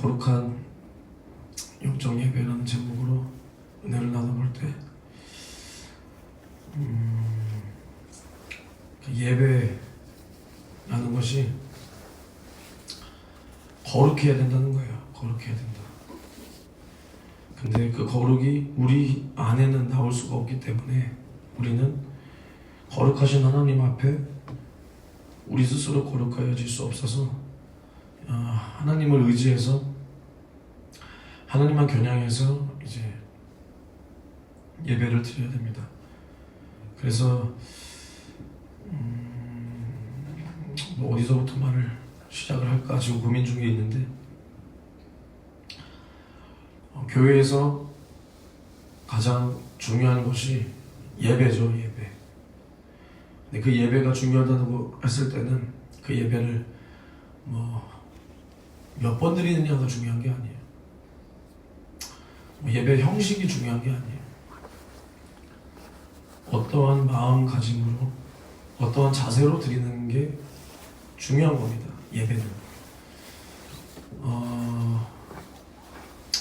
거룩한 영적 예배라는 제목으로 은혜를 나눠볼 때 예배라는 것이 거룩해야 된다는 거예요. 거룩해야 된다. 근데 그 거룩이 우리 안에는 나올 수가 없기 때문에 우리는 거룩하신 하나님 앞에 우리 스스로 거룩하여질 수 없어서 하나님을 의지해서 하나님만 겨냥해서 이제 예배를 드려야 됩니다. 그래서 뭐 어디서부터 말을 시작을 할까 지금 고민 중에 있는데 교회에서 가장 중요한 것이 예배죠. 예배. 근데 그 예배가 중요하다고 했을 때는 그 예배를 몇 번 드리느냐가 중요한 게 아니에요. 예배 형식이 중요한 게 아니에요. 어떠한 마음가짐으로 어떠한 자세로 드리는 게 중요한 겁니다. 예배는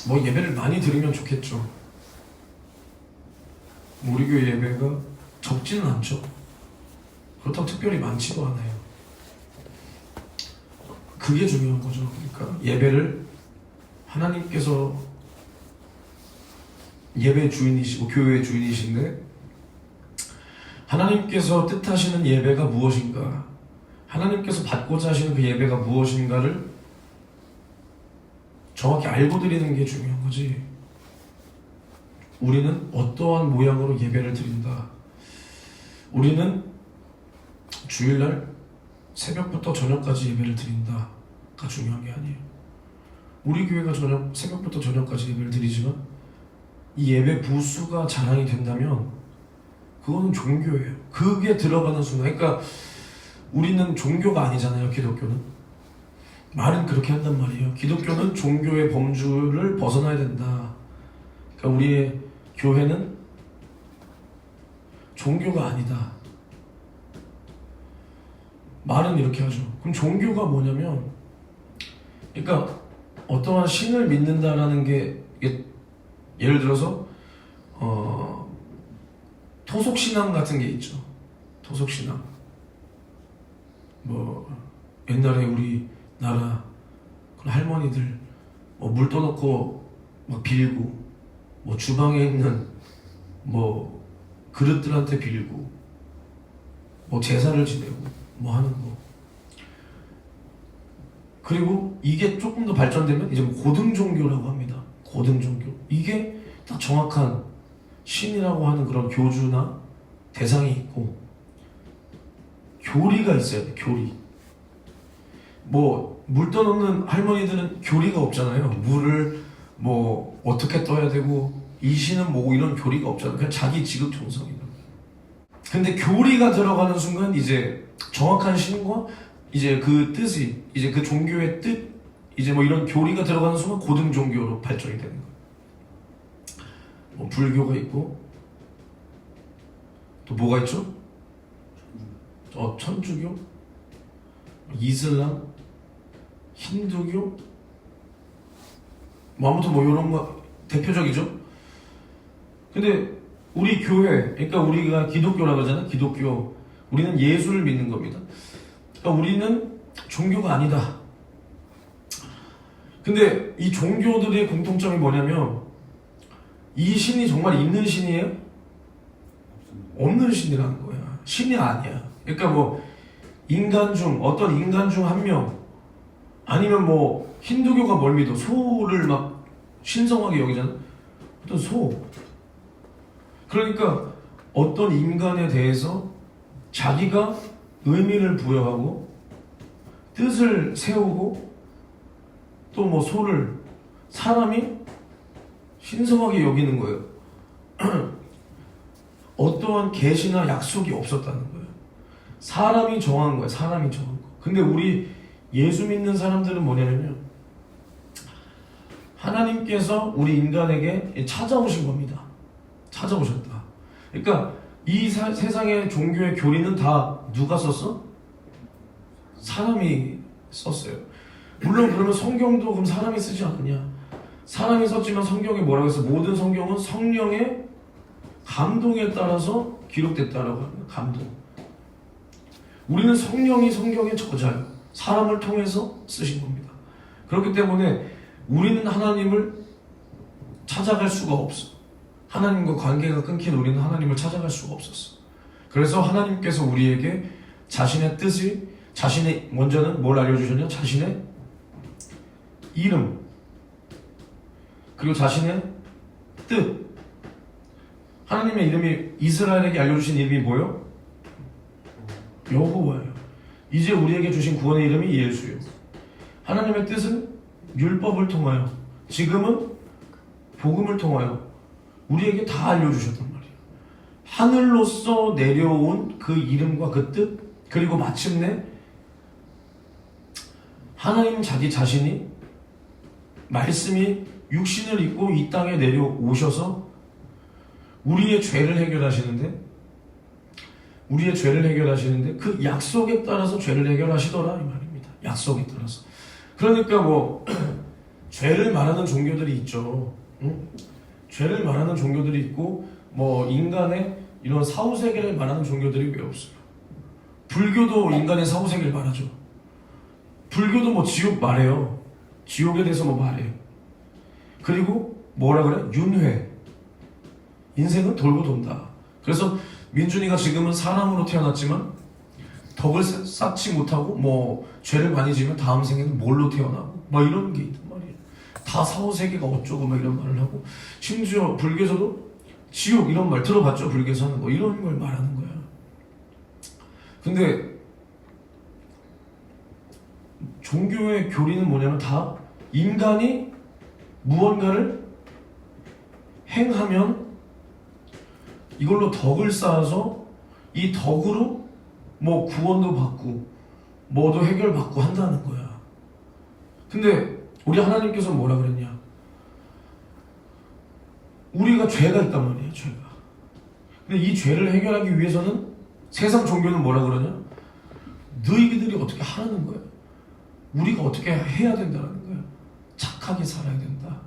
예배를 많이 드리면 좋겠죠. 우리 교회 예배가 적지는 않죠. 그렇다고 특별히 많지도 않아요. 그게 중요한 거죠. 그러니까 예배를 하나님께서 예배의 주인이시고 교회의 주인이신데 하나님께서 뜻하시는 예배가 무엇인가, 하나님께서 받고자 하시는 그 예배가 무엇인가를 정확히 알고 드리는 게 중요한 거지. 우리는 어떠한 모양으로 예배를 드린다. 우리는 주일날 새벽부터 저녁까지 예배를 드린다가 중요한 게 아니에요. 우리 교회가 새벽부터 저녁까지 예배를 드리지만 이 예배 부수가 자랑이 된다면 그거는 종교예요. 그게 들어가는 순간, 그러니까 우리는 종교가 아니잖아요. 기독교는 말은 그렇게 한단 말이에요. 기독교는 종교의 범주를 벗어나야 된다. 그러니까 우리의 교회는 종교가 아니다. 말은 이렇게 하죠. 그럼 종교가 뭐냐면, 그러니까 어떠한 신을 믿는다라는 게 예를 들어서 토속신앙 같은 게 있죠. 토속신앙. 옛날에 우리나라 할머니들 물 떠놓고 막 빌고, 주방에 있는 그릇들한테 빌고, 제사를 지내고 하는 거. 그리고 이게 조금 더 발전되면 이제 고등종교라고 합니다. 고등종교. 이게 딱 정확한 신이라고 하는 그런 교주나 대상이 있고 교리가 있어야 돼. 교리. 물 떠놓는 할머니들은 교리가 없잖아요. 물을 어떻게 떠야 되고 이 신은 뭐고 이런 교리가 없잖아요. 그냥 자기 지극 정성이다. 근데 교리가 들어가는 순간 이제 정확한 신과 이제 그 뜻이, 이제 그 종교의 뜻, 이제 이런 교리가 들어가는 순간 고등 종교로 발전이 되는 거예요. 불교가 있고 또 뭐가 있죠? 천주교, 이슬람, 힌두교, 아무튼 이런 거 대표적이죠. 근데 우리 교회, 그러니까 우리가 기독교라고 하잖아요. 기독교. 우리는 예수를 믿는 겁니다. 그러니까 우리는 종교가 아니다. 근데 이 종교들의 공통점이 뭐냐면 이 신이 정말 있는 신이에요? 없는 신이라는 거야. 신이 아니야. 그러니까 어떤 인간 중 한 명, 아니면 힌두교가 뭘 믿어? 소를 막 신성하게 여기잖아. 어떤 소. 그러니까 어떤 인간에 대해서 자기가 의미를 부여하고 뜻을 세우고 또 소를 사람이 신성하게 여기는 거예요. 어떠한 계시나 약속이 없었다는 거예요. 사람이 정한 거예요. 사람이 정한 거. 근데 우리 예수 믿는 사람들은 뭐냐면요, 하나님께서 우리 인간에게 찾아오신 겁니다. 찾아오셨다. 그러니까 이 세상의 종교의 교리는 다 누가 썼어? 사람이 썼어요. 물론 그러면 성경도 그럼 사람이 쓰지 않느냐? 사람이 썼지만 성경에 뭐라고 해서 모든 성경은 성령의 감동에 따라서 기록됐다라고 합니다. 감동. 우리는 성령이 성경의 저자예요. 사람을 통해서 쓰신 겁니다. 그렇기 때문에 우리는 하나님을 찾아갈 수가 없어. 하나님과 관계가 끊긴 우리는 하나님을 찾아갈 수가 없었어. 그래서 하나님께서 우리에게 자신의 뜻이, 자신의, 먼저는 뭘 알려주셨냐? 자신의 이름, 그리고 자신의 뜻. 하나님의 이름이, 이스라엘에게 알려주신 이름이 뭐예요? 여호와예요. 이제 우리에게 주신 구원의 이름이 예수예요. 하나님의 뜻은 율법을 통하여, 지금은 복음을 통하여 우리에게 다 알려주셨단 말이에요. 하늘로서 내려온 그 이름과 그 뜻, 그리고 마침내 하나님 자기 자신이, 말씀이 육신을 입고 이 땅에 내려오셔서 우리의 죄를 해결하시는데 그 약속에 따라서 죄를 해결하시더라 이 말입니다. 약속에 따라서. 그러니까 뭐 죄를 말하는 종교들이 있죠. 응? 죄를 말하는 종교들이 있고 뭐 인간의 이런 사후세계를 말하는 종교들이 왜 없어요? 불교도 인간의 사후세계를 말하죠. 불교도 뭐 지옥 말해요. 지옥에 대해서 뭐 말해요. 그리고 뭐라 그래? 윤회. 인생은 돌고 돈다. 그래서 민준이가 지금은 사람으로 태어났지만 덕을 쌓지 못하고 뭐 죄를 많이 지으면 다음 생에는 뭘로 태어나고 뭐 이런 게 있단 말이에요. 다 사후세계가 어쩌고 막 이런 말을 하고, 심지어 불교에서도 지옥 이런 말 들어봤죠? 불교에서 하는 거 이런 걸 말하는 거야. 근데 종교의 교리는 뭐냐면 다 인간이 무언가를 행하면 이걸로 덕을 쌓아서 이 덕으로 뭐 구원도 받고 뭐도 해결받고 한다는 거야. 근데 우리 하나님께서 뭐라 그랬냐? 우리가 죄가 있단 말이에요. 죄가. 근데 이 죄를 해결하기 위해서는 세상 종교는 뭐라 그러냐? 너희들이 어떻게 하라는 거야. 우리가 어떻게 해야 된다는 거야. 착하게 살아야 된다.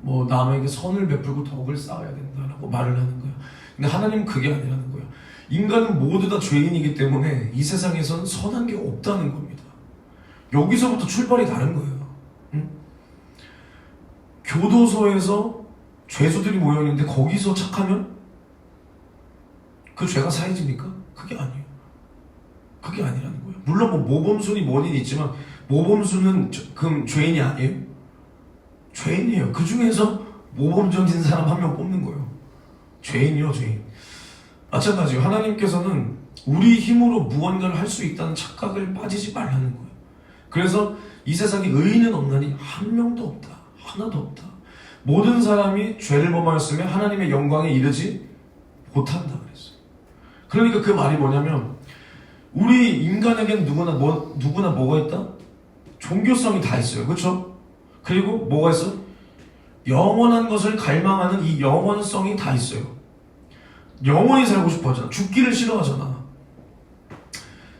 뭐 남에게 선을 베풀고 덕을 쌓아야 된다라고 말을 하는 거야. 근데 하나님은 그게 아니라는 거야. 인간은 모두 다 죄인이기 때문에 이 세상에선 선한 게 없다는 겁니다. 여기서부터 출발이 다른 거예요. 응? 교도소에서 죄수들이 모여있는데 거기서 착하면 그 죄가 사해집니까? 그게 아니에요. 그게 아니라는 거예요. 물론 뭐 모범순이 원인이 있지만 모범순은 그럼 죄인이 아니에요? 죄인이에요. 그 중에서 모범적인 사람 한 명 뽑는 거예요. 죄인이요, 죄인. 마찬가지예요. 하나님께서는 우리 힘으로 무언가를 할 수 있다는 착각을 빠지지 말라는 거예요. 그래서 이 세상에 의인은 없나니 한 명도 없다. 하나도 없다. 모든 사람이 죄를 범하였으면 하나님의 영광에 이르지 못한다 그랬어요. 그러니까 그 말이 뭐냐면 우리 인간에게는 누구나 뭐가 있다? 종교성이 다 있어요. 그렇죠? 그리고 뭐가 있어? 영원한 것을 갈망하는 이 영원성이 다 있어요. 영원히 살고 싶어 하잖아. 죽기를 싫어하잖아.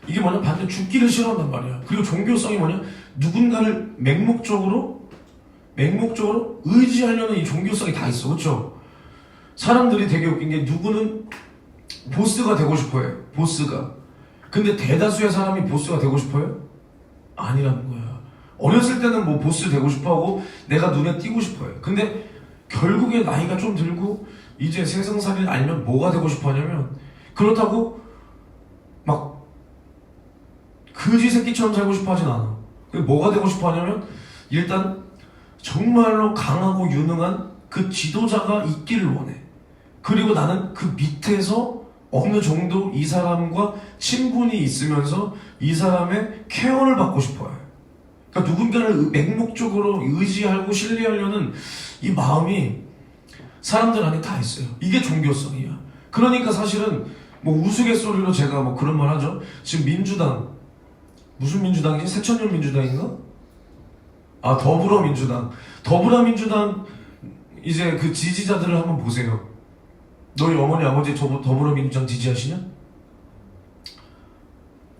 이게 뭐냐? 반대 죽기를 싫어한단 말이야. 그리고 종교성이 뭐냐? 누군가를 맹목적으로 의지하려는 이 종교성이 다 있어. 그렇죠? 사람들이 되게 웃긴 게 누구는 보스가 되고 싶어해. 보스가. 근데 대다수의 사람이 보스가 되고 싶어요? 아니라는 거야. 어렸을 때는 뭐 보스 되고 싶어하고 내가 눈에 띄고 싶어요. 근데 결국에 나이가 좀 들고 이제 세상살이를 알면 뭐가 되고 싶어 하냐면 그렇다고 막 그지 새끼처럼 살고 싶어 하진 않아. 뭐가 되고 싶어 하냐면 일단 정말로 강하고 유능한 그 지도자가 있기를 원해. 그리고 나는 그 밑에서 어느 정도 이 사람과 친분이 있으면서 이 사람의 케어를 받고 싶어요. 그러니까 누군가를 맹목적으로 의지하고 신뢰하려는 이 마음이 사람들 안에 다 있어요. 이게 종교성이야. 그러니까 사실은 뭐 우스갯소리로 제가 뭐 그런 말 하죠. 지금 민주당 무슨 민주당이지? 새천년 민주당인가? 아, 더불어민주당 이제 그 지지자들을 한번 보세요. 너희 어머니 아버지 더불어민주당 지지하시냐?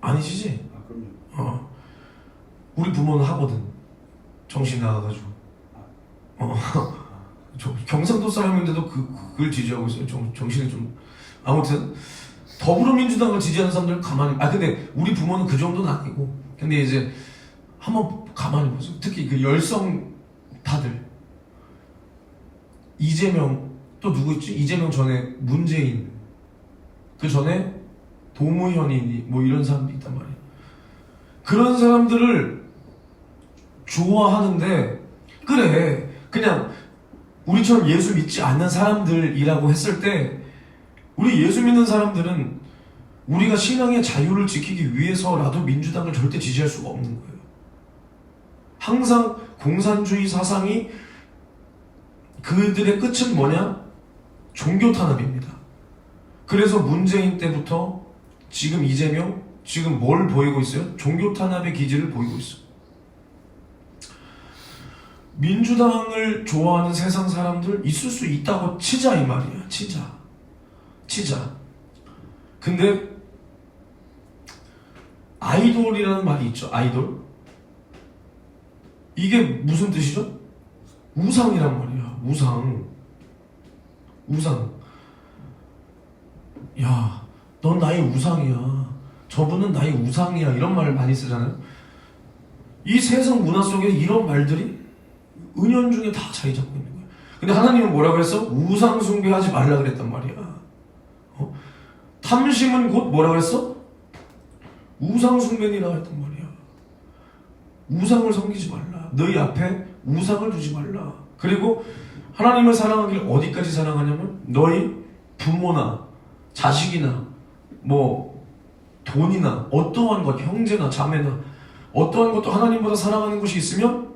아니시지? 아, 그럼요. 우리 부모는 하거든. 정신 나가가지고. 경상도 사람인데도 그걸 지지하고 있어요. 정신이 좀. 아무튼 더불어민주당을 지지하는 사람들 가만히. 근데 우리 부모는 그 정도는 아니고. 근데 이제 한번 가만히 보세요. 특히 그 열성파들. 이재명 또 누구 있지? 이재명 전에 문재인. 그 전에 노무현이 뭐 이런 사람도 있단 말이에요. 그런 사람들을 좋아하는데 그래 그냥 우리처럼 예수 믿지 않는 사람들이라고 했을 때 우리 예수 믿는 사람들은 우리가 신앙의 자유를 지키기 위해서라도 민주당을 절대 지지할 수가 없는 거예요. 항상 공산주의 사상이 그들의 끝은 뭐냐? 종교 탄압입니다. 그래서 문재인 때부터 지금 이재명 지금 뭘 보이고 있어요? 종교 탄압의 기질을 보이고 있어요. 민주당을 좋아하는 세상 사람들 있을 수 있다고 치자 이 말이야. 치자. 근데 아이돌이라는 말이 있죠. 아이돌. 이게 무슨 뜻이죠? 우상이란 말이야. 우상. 야, 넌 나의 우상이야. 저분은 나의 우상이야. 이런 말을 많이 쓰잖아요. 이 세상 문화 속에 이런 말들이 은연중에 다 자리 잡고 있는 거예요. 근데 하나님은 뭐라고 그랬어? 우상 숭배하지 말라 그랬단 말이야. 탐심은 곧 뭐라고 그랬어? 우상 숭배니라 했단 말이야. 우상을 섬기지 말라. 너희 앞에 우상을 두지 말라. 그리고 하나님을 사랑하기를 어디까지 사랑하냐면 너희 부모나 자식이나 뭐 돈이나 어떠한 것, 형제나 자매나 어떠한 것도 하나님보다 사랑하는 것이 있으면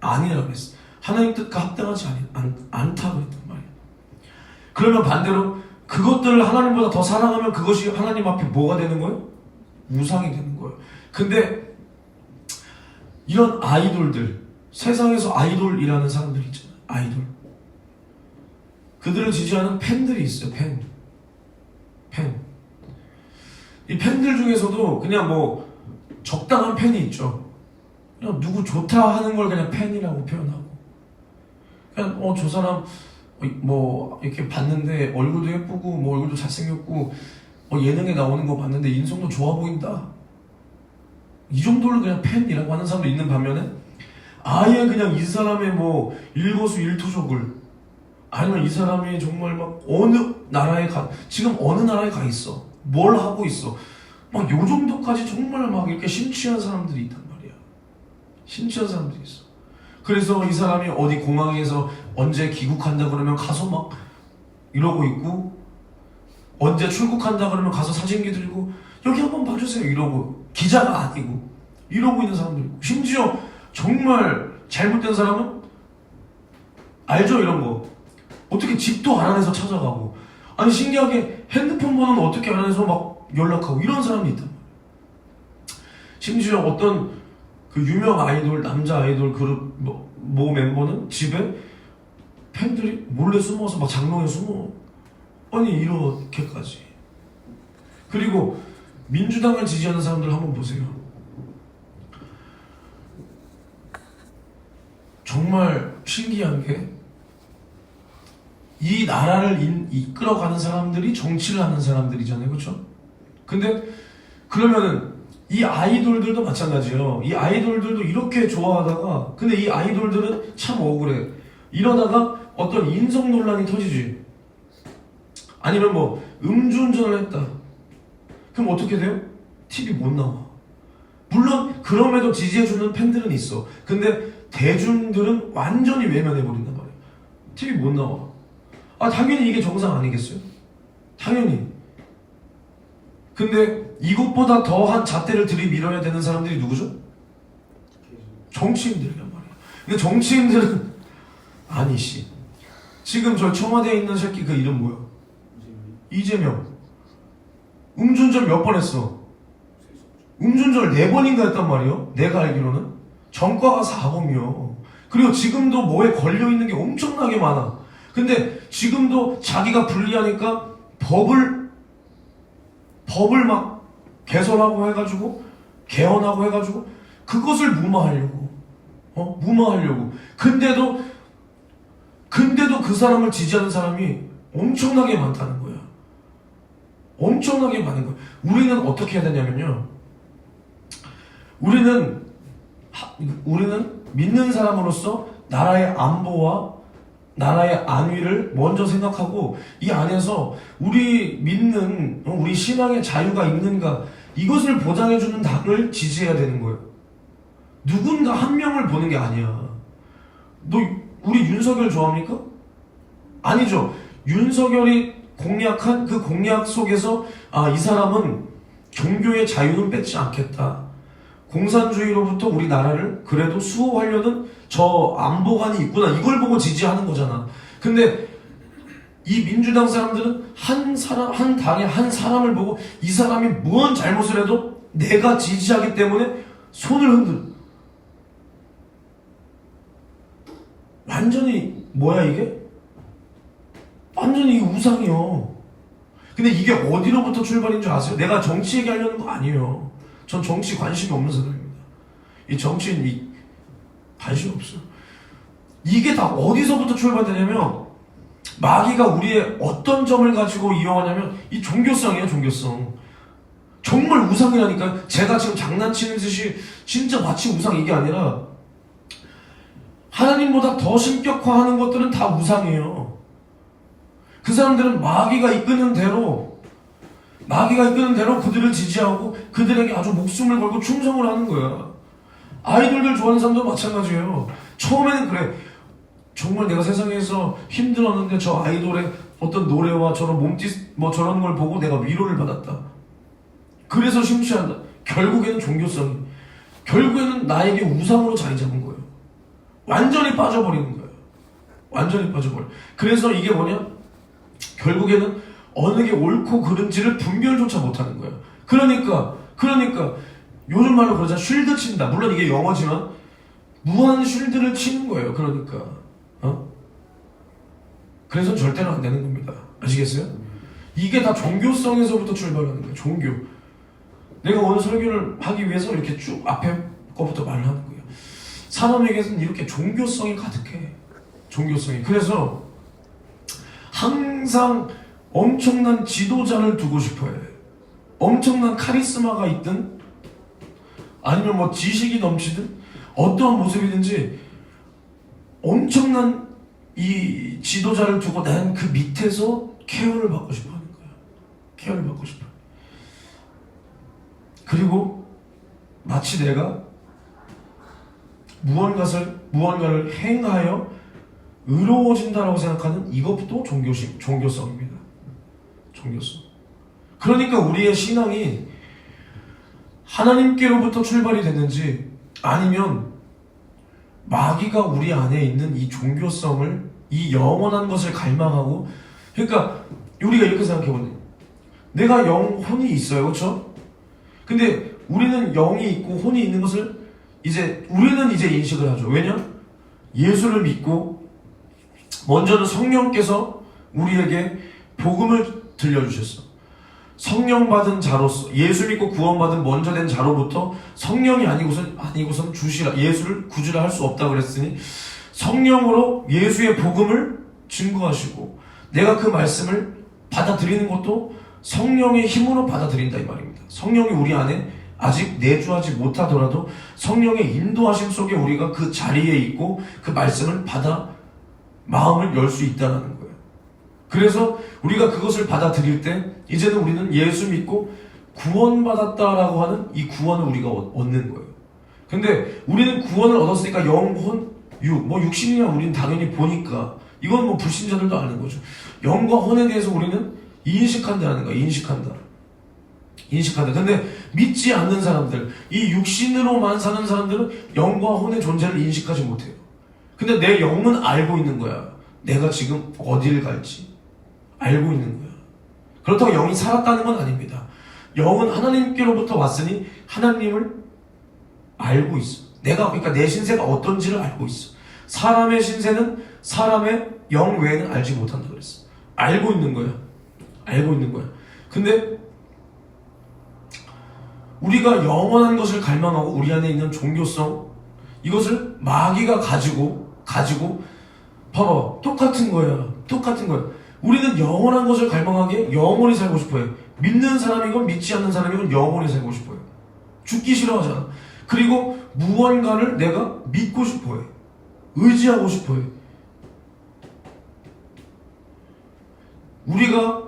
아니라고 그랬어. 하나님 뜻과 합당하지 않다고 그랬단 말이야. 그러면 반대로 그것들을 하나님보다 더 사랑하면 그것이 하나님 앞에 뭐가 되는 거예요? 우상이 되는 거예요. 근데 이런 아이돌들, 세상에서 아이돌이라는 사람들 있잖아요. 아이돌. 그들을 지지하는 팬들이 있어요. 팬. 이 팬들 중에서도 그냥 뭐 적당한 팬이 있죠. 그냥 누구 좋다 하는 걸 그냥 팬이라고 표현하고 그냥 저 사람 뭐 이렇게 봤는데 얼굴도 예쁘고 뭐 얼굴도 잘생겼고 예능에 나오는 거 봤는데 인성도 좋아 보인다. 이 정도를 그냥 팬이라고 하는 사람도 있는 반면에 아예 그냥 이 사람의 뭐 일거수일투족을 아니면 이 사람이 정말 막 어느 나라에 지금 어느 나라에 가 있어. 뭘 하고 있어. 막 요 정도까지 정말 막 이렇게 심취한 사람들이 있단 말이야. 심취한 사람들이 있어. 그래서 이 사람이 어디 공항에서 언제 귀국한다 그러면 가서 막 이러고 있고 언제 출국한다 그러면 가서 사진기 들고 여기 한번 봐주세요 이러고 기자가 아니고 이러고 있는 사람들 있고 심지어 정말 잘못된 사람은 알죠 이런 거 어떻게 집도 안 안에서 찾아가고 아니 신기하게 핸드폰 번호는 어떻게 안 해서 막 연락하고 이런 사람이 있단 말이야. 심지어 어떤 그 유명 아이돌 남자 아이돌 그룹 모 멤버는 집에 팬들이 몰래 숨어서 막 장롱에 숨어 아니 이렇게까지. 그리고 민주당을 지지하는 사람들 한번 보세요. 정말 신기한 게 이 나라를 이끌어가는 사람들이 정치를 하는 사람들이잖아요. 그렇죠? 근데 그러면은 이 아이돌들도 마찬가지예요. 이 아이돌들도 이렇게 좋아하다가 근데 이 아이돌들은 참 억울해. 이러다가 어떤 인성 논란이 터지지. 아니면 뭐 음주운전을 했다. 그럼 어떻게 돼요? TV 못 나와. 물론 그럼에도 지지해주는 팬들은 있어. 근데 대중들은 완전히 외면해버린단 말이에요. TV 못 나와. 당연히 이게 정상 아니겠어요? 당연히. 근데 이것보다 더한 잣대를 들이밀어야 되는 사람들이 누구죠? 정치인들이란 말이에요. 근데 정치인들은 아니씨. 지금 저 청와대에 있는 새끼 그 이름 뭐야? 이재명. 음주운전 몇 번 했어? 음주운전을 4번인가 했단 말이에요. 내가 알기로는. 전과가 4범이요. 그리고 지금도 뭐에 걸려있는 게 엄청나게 많아. 근데 지금도 자기가 불리하니까 법을 막 개선하고 해가지고 개헌하고 해가지고 그것을 무마하려고 무마하려고. 근데도 그 사람을 지지하는 사람이 엄청나게 많다는 거야. 엄청나게 많은 거야. 우리는 어떻게 해야 되냐면요. 우리는 믿는 사람으로서 나라의 안보와 나라의 안위를 먼저 생각하고 이 안에서 우리 신앙의 자유가 있는가 이것을 보장해주는 당을 지지해야 되는 거예요. 누군가 한 명을 보는 게 아니야. 너 우리 윤석열 좋아합니까? 아니죠. 윤석열이 공약한 그 공약 속에서 이 사람은 종교의 자유는 뺏지 않겠다. 공산주의로부터 우리 나라를 그래도 수호하려는 저 안보관이 있구나. 이걸 보고 지지하는 거잖아. 근데 이 민주당 사람들은 한 당의 한 사람을 보고 이 사람이 무언 잘못을 해도 내가 지지하기 때문에 손을 흔들어. 완전히 뭐야 이게? 완전히 이게 우상이요. 근데 이게 어디로부터 출발인 줄 아세요? 내가 정치 얘기하려는 거 아니에요. 전 정치 관심이 없는 사람입니다. 이 정치인 관심 없어요. 이게 다 어디서부터 출발되냐면 마귀가 우리의 어떤 점을 가지고 이용하냐면 이 종교성이에요. 종교성. 정말 우상이라니까요. 제가 지금 장난치는 듯이 진짜 마치 우상 이게 아니라 하나님보다 더 신격화하는 것들은 다 우상이에요. 그 사람들은 마귀가 이끄는 대로 그들을 지지하고 그들에게 아주 목숨을 걸고 충성을 하는 거야. 아이돌들 좋아하는 사람도 마찬가지예요. 처음에는 그래. 정말 내가 세상에서 힘들었는데 저 아이돌의 어떤 노래와 저런 몸짓 저런 걸 보고 내가 위로를 받았다. 그래서 심취한다. 결국에는 종교성이. 결국에는 나에게 우상으로 자리 잡은 거예요. 완전히 빠져버리는 거예요. 완전히 빠져버려. 그래서 이게 뭐냐? 결국에는 어느 게 옳고 그른지를 분별조차 못하는 거예요. 그러니까 요즘 말로 그러자 쉴드 친다. 물론 이게 영어지만 무한 쉴드를 치는 거예요. 그러니까 그래서 절대로 안 되는 겁니다. 아시겠어요? 이게 다 종교성에서부터 출발하는 거예요. 종교. 내가 오늘 설교를 하기 위해서 이렇게 쭉 앞에 거부터 말을 하는 거예요. 사람에게는 이렇게 종교성이 가득해. 종교성이. 그래서 항상 엄청난 지도자를 두고 싶어요. 엄청난 카리스마가 있든 아니면 지식이 넘치든 어떠한 모습이든지 엄청난 이 지도자를 두고 난 그 밑에서 케어를 받고 싶어 하는 거야. 케어를 받고 싶어. 그리고 마치 내가 무언가를 행하여 의로워진다라고 생각하는 이것도 종교성입니다. 종교성. 그러니까 우리의 신앙이 하나님께로부터 출발이 됐는지 아니면 마귀가 우리 안에 있는 이 종교성을 이 영원한 것을 갈망하고 그러니까 우리가 이렇게 생각해보네. 내가 혼이 있어요. 그렇죠? 근데 우리는 영이 있고 혼이 있는 것을 우리는 이제 인식을 하죠. 왜냐? 예수를 믿고 먼저는 성령께서 우리에게 복음을 들려주셨어. 성령 받은 자로서 예수 믿고 구원받은 먼저 된 자로부터 성령이 아니고선 주시라 예수를 구주라 할 수 없다 그랬으니 성령으로 예수의 복음을 증거하시고 내가 그 말씀을 받아들이는 것도 성령의 힘으로 받아들인다 이 말입니다. 성령이 우리 안에 아직 내주하지 못하더라도 성령의 인도하심 속에 우리가 그 자리에 있고 그 말씀을 받아 마음을 열 수 있다는 거예요. 그래서 우리가 그것을 받아들일 때 이제는 우리는 예수 믿고 구원받았다라고 하는 이 구원을 우리가 얻는 거예요. 근데 우리는 구원을 얻었으니까 영혼, 육신이야 우리는 당연히 보니까 이건 불신자들도 아는 거죠. 영과 혼에 대해서 우리는 인식한다는 거야. 인식한다. 근데 믿지 않는 사람들, 이 육신으로만 사는 사람들은 영과 혼의 존재를 인식하지 못해요. 근데 내 영은 알고 있는 거야. 내가 지금 어디를 갈지 알고 있는 거야. 그렇다고 영이 살았다는 건 아닙니다. 영은 하나님께로부터 왔으니 하나님을 알고 있어. 그러니까 내 신세가 어떤지를 알고 있어. 사람의 신세는 사람의 영 외에는 알지 못한다 그랬어. 알고 있는 거야. 근데 우리가 영원한 것을 갈망하고 우리 안에 있는 종교성, 이것을 마귀가 가지고 봐봐, 똑같은 거야. 우리는 영원한 것을 갈망하기에 영원히 살고 싶어요. 믿는 사람이건 믿지 않는 사람이건 영원히 살고 싶어요. 죽기 싫어하잖아. 그리고 무언가를 내가 믿고 싶어해. 의지하고 싶어해. 우리가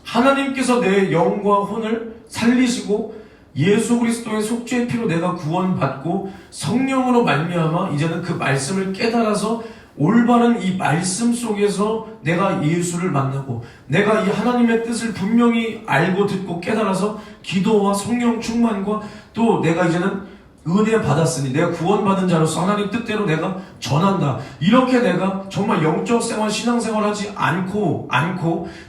하나님께서 내 영과 혼을 살리시고 예수 그리스도의 속죄의 피로 내가 구원받고 성령으로 말미암아 이제는 그 말씀을 깨달아서 올바른 이 말씀 속에서 내가 예수를 만나고 내가 이 하나님의 뜻을 분명히 알고 듣고 깨달아서 기도와 성령 충만과 또 내가 이제는 은혜 받았으니 내가 구원받은 자로서 하나님 뜻대로 내가 전한다. 이렇게 내가 정말 영적 생활, 신앙생활 하지 않고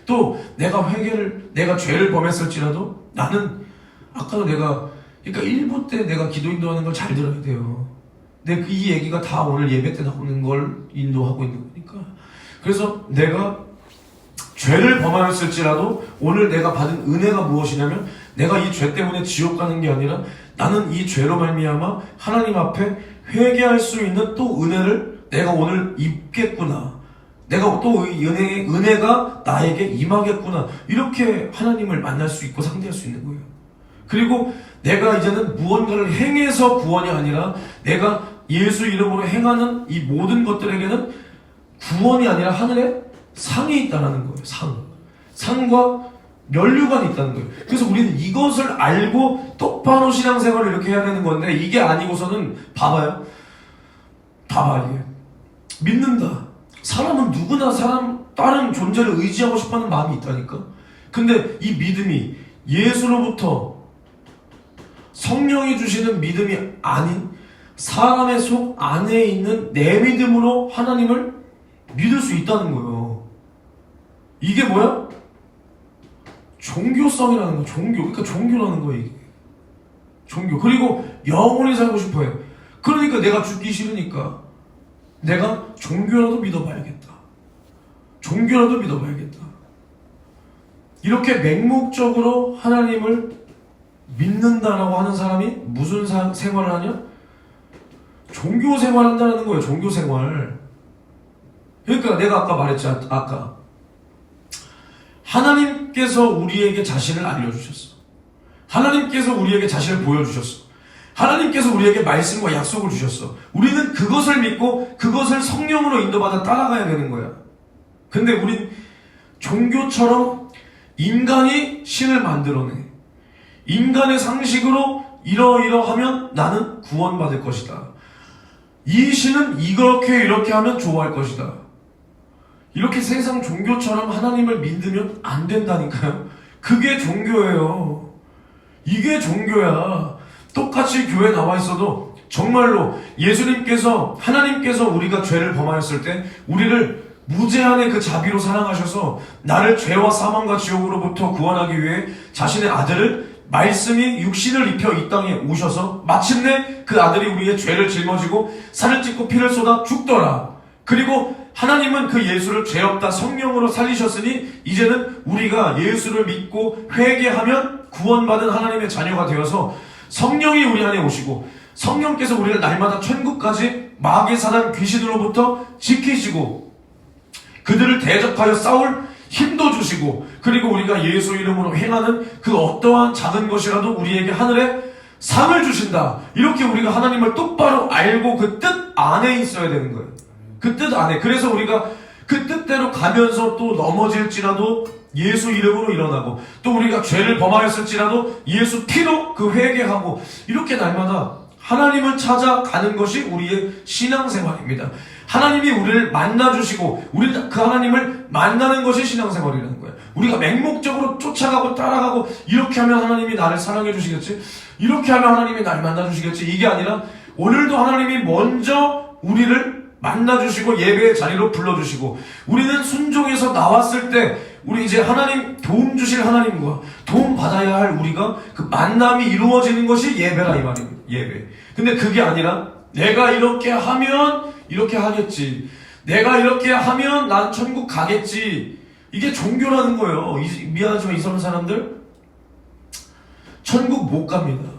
또 내가 죄를 범했을지라도 나는 아까도 그러니까 1부 때 내가 기도 인도하는 걸 잘 들어야 돼요. 근데 이 얘기가 다 오늘 예배 때 나오는 걸 인도하고 있는 거니까. 그래서 내가 죄를 범하였을지라도 오늘 내가 받은 은혜가 무엇이냐면 내가 이 죄 때문에 지옥 가는 게 아니라 나는 이 죄로 말미암아 하나님 앞에 회개할 수 있는 또 은혜를 내가 오늘 입겠구나. 내가 또 이 은혜가 나에게 임하겠구나. 이렇게 하나님을 만날 수 있고 상대할 수 있는 거예요. 그리고 내가 이제는 무언가를 행해서 구원이 아니라 내가 예수 이름으로 행하는 이 모든 것들에게는 구원이 아니라 하늘에 상이 있다는 거예요. 상과 면류관이 있다는 거예요. 그래서 우리는 이것을 알고 똑바로 신앙생활을 이렇게 해야 되는 건데 이게 아니고서는 봐봐 이게 믿는다. 사람은 누구나 다른 존재를 의지하고 싶어하는 마음이 있다니까. 근데 이 믿음이 예수로부터 성령이 주시는 믿음이 아닌 사람의 속 안에 있는 내 믿음으로 하나님을 믿을 수 있다는 거예요. 이게 뭐야? 종교성이라는 거. 그러니까 종교라는 거예요. 이게 종교. 그리고 영원히 살고 싶어요. 그러니까 내가 죽기 싫으니까 내가 종교라도 믿어봐야겠다. 이렇게 맹목적으로 하나님을 믿는다라고 하는 사람이 무슨 생활을 하냐? 종교 생활한다는 거예요. 종교 생활. 그러니까 내가 아까 말했잖아. 하나님께서 우리에게 자신을 알려주셨어. 하나님께서 우리에게 자신을 보여주셨어. 하나님께서 우리에게 말씀과 약속을 주셨어. 우리는 그것을 믿고 그것을 성령으로 인도받아 따라가야 되는 거야. 근데 우린 종교처럼 인간이 신을 만들어내. 인간의 상식으로 이러이러하면 나는 구원받을 것이다. 이 신은 이렇게 하면 좋아할 것이다. 이렇게 세상 종교처럼 하나님을 믿으면 안 된다니까요. 그게 종교예요. 이게 종교야. 똑같이 교회 나와 있어도 정말로 하나님께서 우리가 죄를 범하였을 때 우리를 무제한의 그 자비로 사랑하셔서 나를 죄와 사망과 지옥으로부터 구원하기 위해 자신의 아들을 말씀이 육신을 입혀 이 땅에 오셔서 마침내 그 아들이 우리의 죄를 짊어지고 살을 찢고 피를 쏟아 죽더라. 그리고 하나님은 그 예수를 죄 없다 성령으로 살리셨으니 이제는 우리가 예수를 믿고 회개하면 구원받은 하나님의 자녀가 되어서 성령이 우리 안에 오시고 성령께서 우리를 날마다 천국까지 마귀 사단 귀신으로부터 지키시고 그들을 대적하여 싸울 힘도 주시고 그리고 우리가 예수 이름으로 행하는 그 어떠한 작은 것이라도 우리에게 하늘에 상을 주신다. 이렇게 우리가 하나님을 똑바로 알고 그 뜻 안에 있어야 되는 거예요. 그 뜻 안에. 그래서 우리가 그 뜻대로 가면서 또 넘어질지라도 예수 이름으로 일어나고 또 우리가 죄를 범하였을지라도 예수 피로 그 회개하고 이렇게 날마다 하나님을 찾아가는 것이 우리의 신앙생활입니다. 하나님이 우리를 만나주시고 우리는 그 하나님을 만나는 것이 신앙생활이라는 거예요. 우리가 맹목적으로 쫓아가고 따라가고 이렇게 하면 하나님이 나를 사랑해 주시겠지? 이렇게 하면 하나님이 나를 만나주시겠지? 이게 아니라 오늘도 하나님이 먼저 우리를 만나주시고 예배의 자리로 불러주시고 우리는 순종해서 나왔을 때 우리 이제 하나님 도움 주실 하나님과 도움 받아야 할 우리가 그 만남이 이루어지는 것이 예배라 이 말입니다. 예배. 근데 그게 아니라 내가 이렇게 하면 이렇게 하겠지. 내가 이렇게 하면 난 천국 가겠지. 이게 종교라는 거예요. 미안하지만 이 사람들 천국 못 갑니다.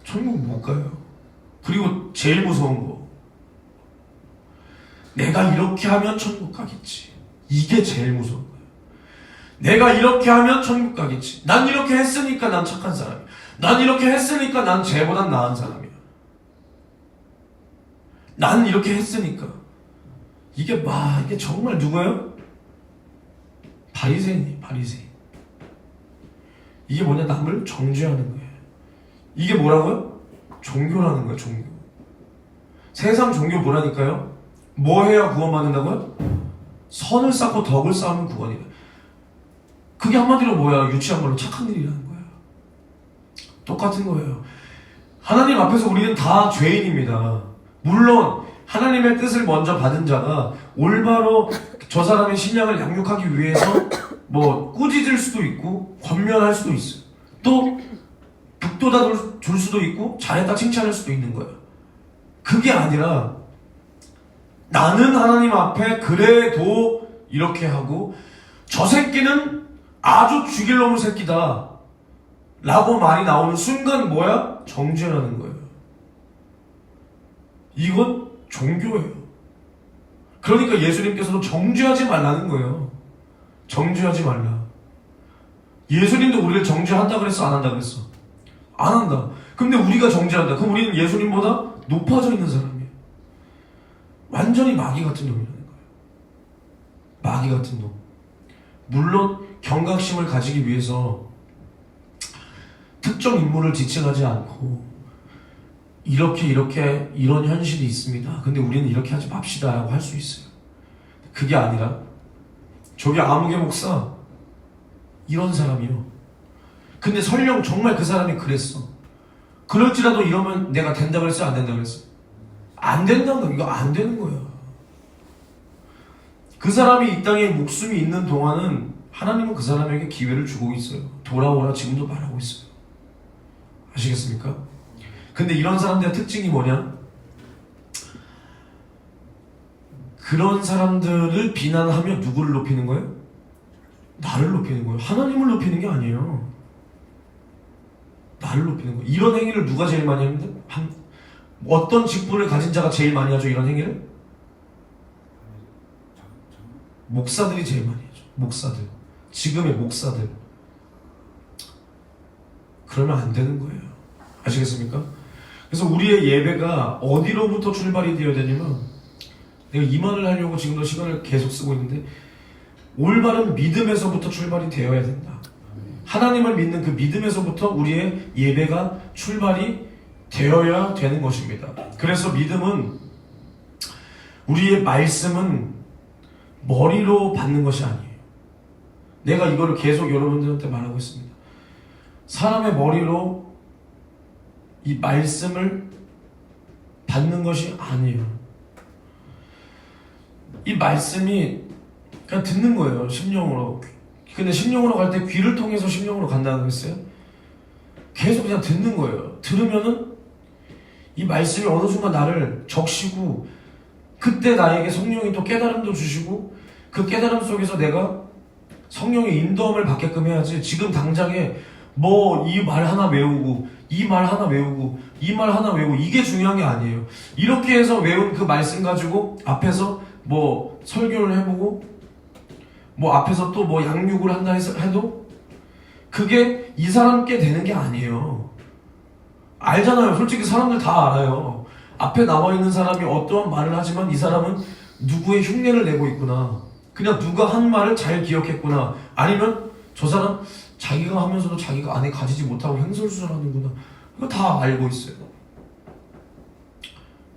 천국 못 가요. 그리고 제일 무서운 거, 내가 이렇게 하면 천국 가겠지. 이게 제일 무서운 거예요. 내가 이렇게 하면 천국 가겠지. 난 이렇게 했으니까 난 착한 사람이야. 난 이렇게 했으니까 난 쟤보단 나은 사람이야. 난 이렇게 했으니까. 이게 정말 누구예요? 바리새인이에요. 바리새인. 이게 뭐냐? 남을 정죄하는 거예요. 이게 뭐라고요? 종교라는 거예요. 종교. 세상 종교 뭐라니까요? 뭐 해야 구원받는다고요? 선을 쌓고 덕을 쌓으면 구원이래. 그게 한마디로 뭐야? 유치한 말로 착한 일이라는 거예요. 똑같은 거예요. 하나님 앞에서 우리는 다 죄인입니다. 물론 하나님의 뜻을 먼저 받은 자가 올바로 저 사람의 신앙을 양육하기 위해서 뭐 꾸짖을 수도 있고 권면할 수도 있어요. 또 북돋아 줄 수도 있고 잘했다 칭찬할 수도 있는 거예요. 그게 아니라 나는 하나님 앞에 그래도 이렇게 하고 저 새끼는 아주 죽일 놈의 새끼다 라고 말이 나오는 순간 뭐야? 정죄라는 거예요. 이건 종교예요. 그러니까 예수님께서도 정죄하지 말라는 거예요. 정죄하지 말라. 예수님도 우리를 정죄한다 그랬어? 안 한다 그랬어? 안 한다. 근데 우리가 정죄한다. 그럼 우리는 예수님보다 높아져 있는 사람이에요. 완전히 마귀 같은 놈이라는 거예요. 마귀 같은 놈. 물론 경각심을 가지기 위해서 특정 인물을 지칭하지 않고 이렇게 이런 현실이 있습니다. 근데 우리는 이렇게 하지 맙시다 라고 할 수 있어요. 그게 아니라 저기 아무개 목사 이런 사람이요. 근데 설령 정말 그 사람이 그랬어. 그럴지라도 이러면 내가 된다 그랬어? 안 된다 그랬어? 안 된다는 거. 이거 안 되는 거예요. 그 사람이 이 땅에 목숨이 있는 동안은 하나님은 그 사람에게 기회를 주고 있어요. 돌아오라 지금도 말하고 있어요. 아시겠습니까? 근데 이런 사람들의 특징이 뭐냐? 그런 사람들을 비난하며 누구를 높이는 거예요? 나를 높이는 거예요. 하나님을 높이는 게 아니에요. 나를 높이는 거예요. 이런 행위를 누가 제일 많이 하는데? 어떤 직분을 가진 자가 제일 많이 하죠? 이런 행위를? 목사들이 제일 많이 하죠. 목사들. 지금의 목사들. 그러면 안 되는 거예요. 아시겠습니까? 그래서 우리의 예배가 어디로부터 출발이 되어야 되냐면, 내가 이 말을 하려고 지금도 시간을 계속 쓰고 있는데, 올바른 믿음에서부터 출발이 되어야 된다. 하나님을 믿는 그 믿음에서부터 우리의 예배가 출발이 되어야 되는 것입니다. 그래서 믿음은, 우리의 말씀은 머리로 받는 것이 아니에요. 내가 이거를 계속 여러분들한테 말하고 있습니다. 사람의 머리로 이 말씀을 받는 것이 아니에요. 이 말씀이 그냥 듣는 거예요. 심령으로. 근데 심령으로 갈 때 귀를 통해서 심령으로 간다고 그랬어요. 계속 그냥 듣는 거예요. 들으면은 이 말씀이 어느 순간 나를 적시고, 그때 나에게 성령이 또 깨달음도 주시고, 그 깨달음 속에서 내가 성령의 인도함을 받게끔 해야지, 지금 당장에 뭐 이 말 하나 외우고 이 말 하나 외우고 이 말 하나 외우고 이게 중요한 게 아니에요. 이렇게 해서 외운 그 말씀 가지고 앞에서 뭐 설교를 해보고 뭐 앞에서 또 뭐 양육을 한다 해도 그게 이 사람께 되는 게 아니에요. 알잖아요. 솔직히 사람들 다 알아요. 앞에 나와 있는 사람이 어떠한 말을 하지만 이 사람은 누구의 흉내를 내고 있구나. 그냥 누가 한 말을 잘 기억했구나. 아니면 저 사람 자기가 하면서도 자기가 안에 가지지 못하고 횡설수설하는구나. 이거 다 알고 있어요.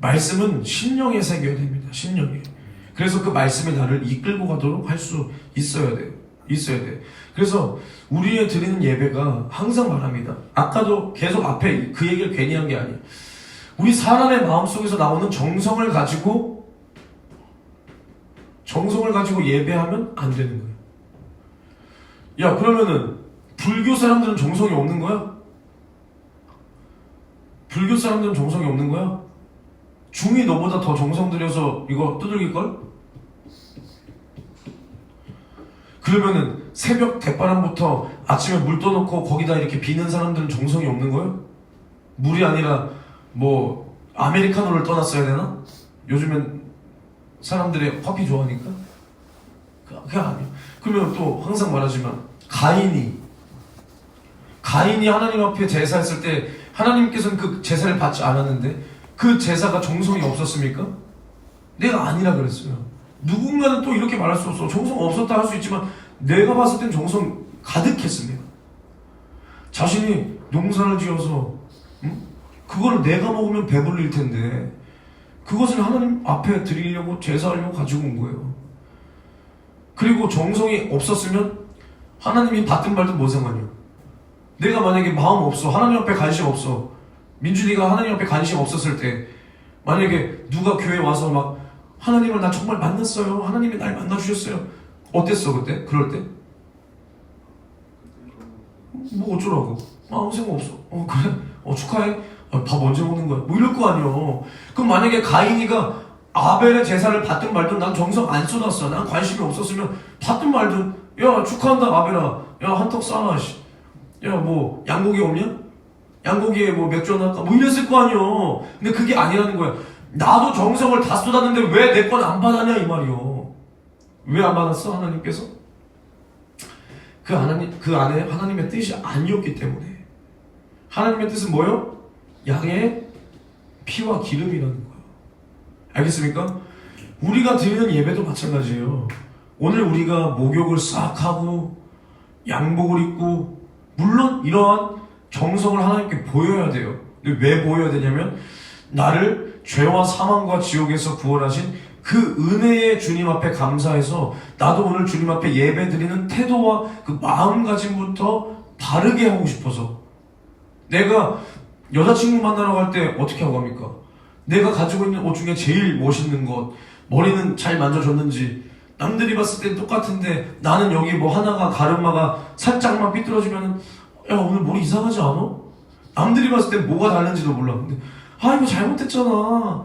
말씀은 심령에 새겨야 됩니다. 심령에. 그래서 그 말씀이 나를 이끌고 가도록 할 수 있어야 돼요. 있어야 돼. 그래서 우리의 드리는 예배가 항상 말합니다. 아까도 계속 앞에 그 얘기를 괜히 한 게 아니에요. 우리 사람의 마음속에서 나오는 정성을 가지고 예배하면 안 되는 거예요. 야, 그러면은 불교 사람들은 정성이 없는 거야? 불교 사람들은 정성이 없는 거야? 중이 너보다 더 정성 들여서 이거 두들길걸? 그러면은 새벽 대바람부터 아침에 물 떠놓고 거기다 이렇게 비는 사람들은 정성이 없는 거예요? 물이 아니라 뭐 아메리카노를 떠났어야 되나? 요즘엔 사람들이 커피 좋아하니까? 그게 아니에요. 그러면 또 항상 말하지만 가인이 하나님 앞에 제사했을 때 하나님께서는 그 제사를 받지 않았는데 그 제사가 정성이 없었습니까? 내가 아니라 그랬어요. 누군가는 또 이렇게 말할 수 없어. 정성 없었다 할 수 있지만 내가 봤을 땐 정성 가득했습니다. 자신이 농사를 지어서 그거를 내가 먹으면 배불릴 텐데 그것을 하나님 앞에 드리려고 제사하려고 가지고 온 거예요. 그리고 정성이 없었으면 하나님이 받든 말든 뭔 상관이야. 내가 만약에 마음 없어, 하나님 앞에 관심 없어, 민준이가 하나님 앞에 관심 없었을 때 만약에 누가 교회 와서 막 하나님을 나 정말 만났어요, 하나님이 날 만나주셨어요, 어땠어 그때? 그럴 때? 뭐 어쩌라고? 아무 생각 없어. 그래? 축하해. 밥 언제 먹는 거야? 뭐 이럴 거 아니야. 그럼 만약에 가인이가 아벨의 제사를 받든 말든 난 정성 안 쏟았어, 난 관심이 없었으면 받든 말든 야 축하한다 아벨아, 야 한턱 쏴라, 야 뭐 양고기 없냐? 양고기에 뭐 맥주 하나 할까? 뭐 이랬을 거 아니야. 근데 그게 아니라는 거야. 나도 정성을 다 쏟았는데 왜 내 건 안 받았냐 이 말이요. 왜 안 받았어 하나님께서? 그 안에 하나님의 뜻이 아니었기 때문에. 하나님의 뜻은 뭐요? 양의 피와 기름이라는 거예요. 알겠습니까? 우리가 드리는 예배도 마찬가지예요. 오늘 우리가 목욕을 싹 하고 양복을 입고 물론 이러한 정성을 하나님께 보여야 돼요. 근데 왜 보여야 되냐면 나를 죄와 사망과 지옥에서 구원하신 그 은혜의 주님 앞에 감사해서 나도 오늘 주님 앞에 예배드리는 태도와 그 마음가짐부터 바르게 하고 싶어서. 내가 여자친구 만나러 갈 때 어떻게 하고 갑니까? 내가 가지고 있는 옷 중에 제일 멋있는 것, 머리는 잘 만져줬는지, 남들이 봤을 땐 똑같은데 나는 여기 뭐 하나가 가르마가 살짝만 삐뚤어지면 야 오늘 머리 이상하지 않아? 남들이 봤을 땐 뭐가 다른지도 몰라. 근데 이거 잘못했잖아.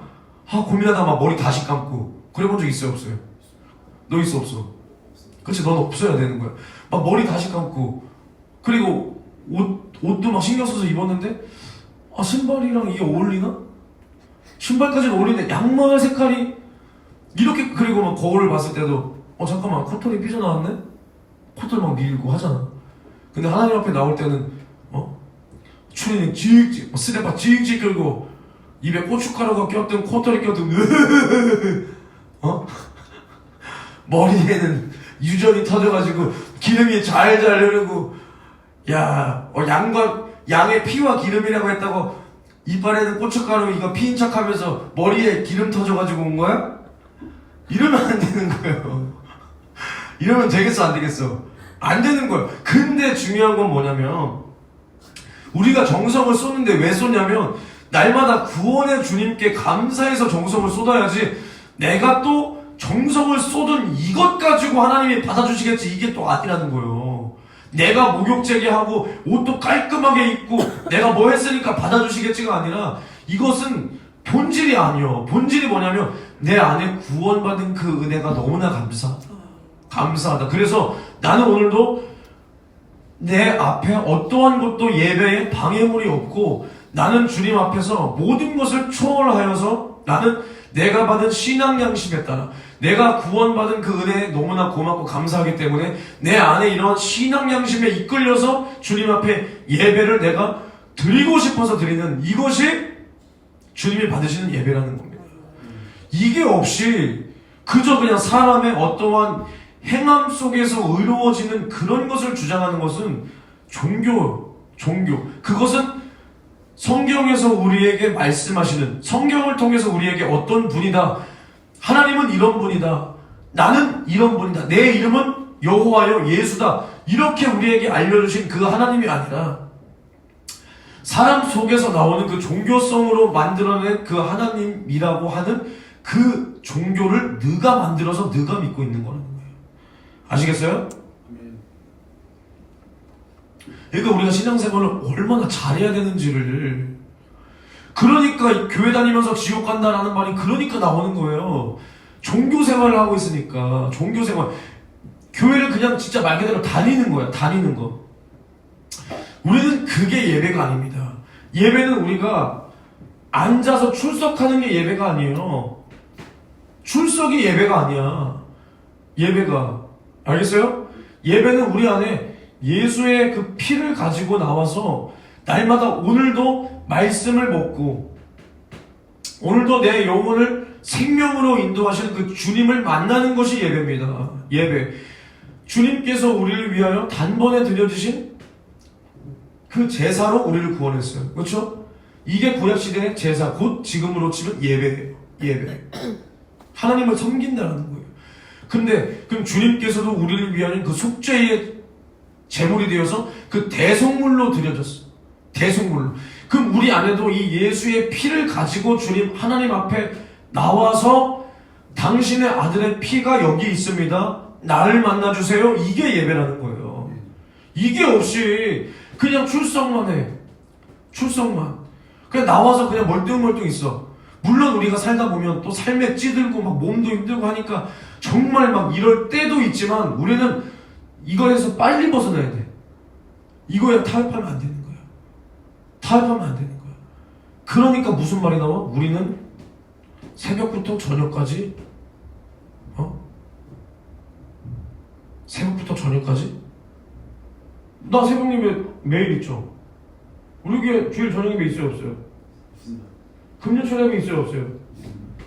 고민하다 막 머리 다시 감고. 그래 본 적 있어요 없어요? 너 있어 없어? 그치, 넌 없어야 되는 거야. 막 머리 다시 감고 그리고 옷도 막 신경 써서 입었는데 신발이랑 이게 어울리나? 신발까지는 어울리는데 양말 색깔이 이렇게. 그리고 막 거울을 봤을 때도 잠깐만 코털이 삐져나왔네? 코털 막 밀고 하잖아. 근데 하나님 앞에 나올 때는 추리닝 찍찍 스레바 찍찍 끌고 입에 고춧가루가 꼈든 코털이 꼈든 머리에는 유전이 터져가지고 기름이 잘잘 흐르고 양의 피와 기름이라고 했다고 이빨에는 고춧가루 이거 피인 척하면서 머리에 기름 터져가지고 온 거야? 이러면 안 되는 거예요. 이러면 되겠어 안 되겠어? 안 되는 거예요. 근데 중요한 건 뭐냐면 우리가 정성을 쏟는데 왜 쏟냐면 날마다 구원의 주님께 감사해서 정성을 쏟아야지 내가 또 정성을 쏟은 이것 가지고 하나님이 받아주시겠지 이게 또 아니라는 거예요. 내가 목욕제게 하고 옷도 깔끔하게 입고 내가 뭐 했으니까 받아주시겠지가 아니라 이것은 본질이 아니요. 본질이 뭐냐면 내 안에 구원받은 그 은혜가 너무나 감사하다. 그래서 나는 오늘도 내 앞에 어떠한 것도 예배에 방해물이 없고 나는 주님 앞에서 모든 것을 초월하여서 나는 내가 받은 신앙 양심에 따라 내가 구원받은 그 은혜에 너무나 고맙고 감사하기 때문에 내 안에 이런 신앙 양심에 이끌려서 주님 앞에 예배를 내가 드리고 싶어서 드리는 이것이 주님이 받으시는 예배라는 겁니다. 이게 없이 그저 그냥 사람의 어떠한 행함 속에서 의로워지는 그런 것을 주장하는 것은 종교. 그것은 성경에서 우리에게 말씀하시는, 성경을 통해서 우리에게 어떤 분이다, 하나님은 이런 분이다, 나는 이런 분이다, 내 이름은 여호와여 예수다, 이렇게 우리에게 알려주신 그 하나님이 아니라 사람 속에서 나오는 그 종교성으로 만들어낸 그 하나님이라고 하는 그 종교를 네가 만들어서 네가 믿고 있는 거라는 거예요. 아시겠어요? 그러니까 우리가 신앙생활을 얼마나 잘해야 되는지를, 그러니까 교회 다니면서 지옥 간다라는 말이 그러니까 나오는 거예요. 종교생활을 하고 있으니까. 종교생활, 교회를 그냥 진짜 말 그대로 다니는 거야. 다니는 거. 우리는 그게 예배가 아닙니다. 예배는 우리가 앉아서 출석하는 게 예배가 아니에요. 출석이 예배가 아니야. 예배가. 알겠어요? 예배는 우리 안에 예수의 그 피를 가지고 나와서 날마다 오늘도 말씀을 먹고 오늘도 내 영혼을 생명으로 인도하시는 그 주님을 만나는 것이 예배입니다. 예배. 주님께서 우리를 위하여 단번에 드려주신 그 제사로 우리를 구원했어요. 그렇죠? 이게 구약시대의 제사, 곧 지금으로 치면 예배예요. 예배. 하나님을 섬긴다는 거예요. 근데 그럼 주님께서도 우리를 위하여 그 속죄의 제물이 되어서 그 대속물로 드려졌어. 대속물로. 그럼 우리 안에도 이 예수의 피를 가지고 주님 하나님 앞에 나와서 당신의 아들의 피가 여기 있습니다. 나를 만나주세요. 이게 예배라는 거예요. 이게 없이 그냥 출석만 해. 출석만. 그냥 나와서 그냥 멀뚱멀뚱 있어. 물론 우리가 살다 보면 또 삶에 찌들고 막 몸도 힘들고 하니까 정말 막 이럴 때도 있지만 우리는 이거에서 빨리 벗어나야 돼. 이거에 타협하면 안 되는 거야. 타협하면 안 되는 거야. 그러니까 무슨 말이 나와? 우리는 새벽부터 저녁까지 새벽부터 저녁까지? 나 새벽 예배 매일 있죠. 우리 교회 주일 저녁 예배 있어요 없어요? 있습니다. 금요 초대 예배 있어요 없어요?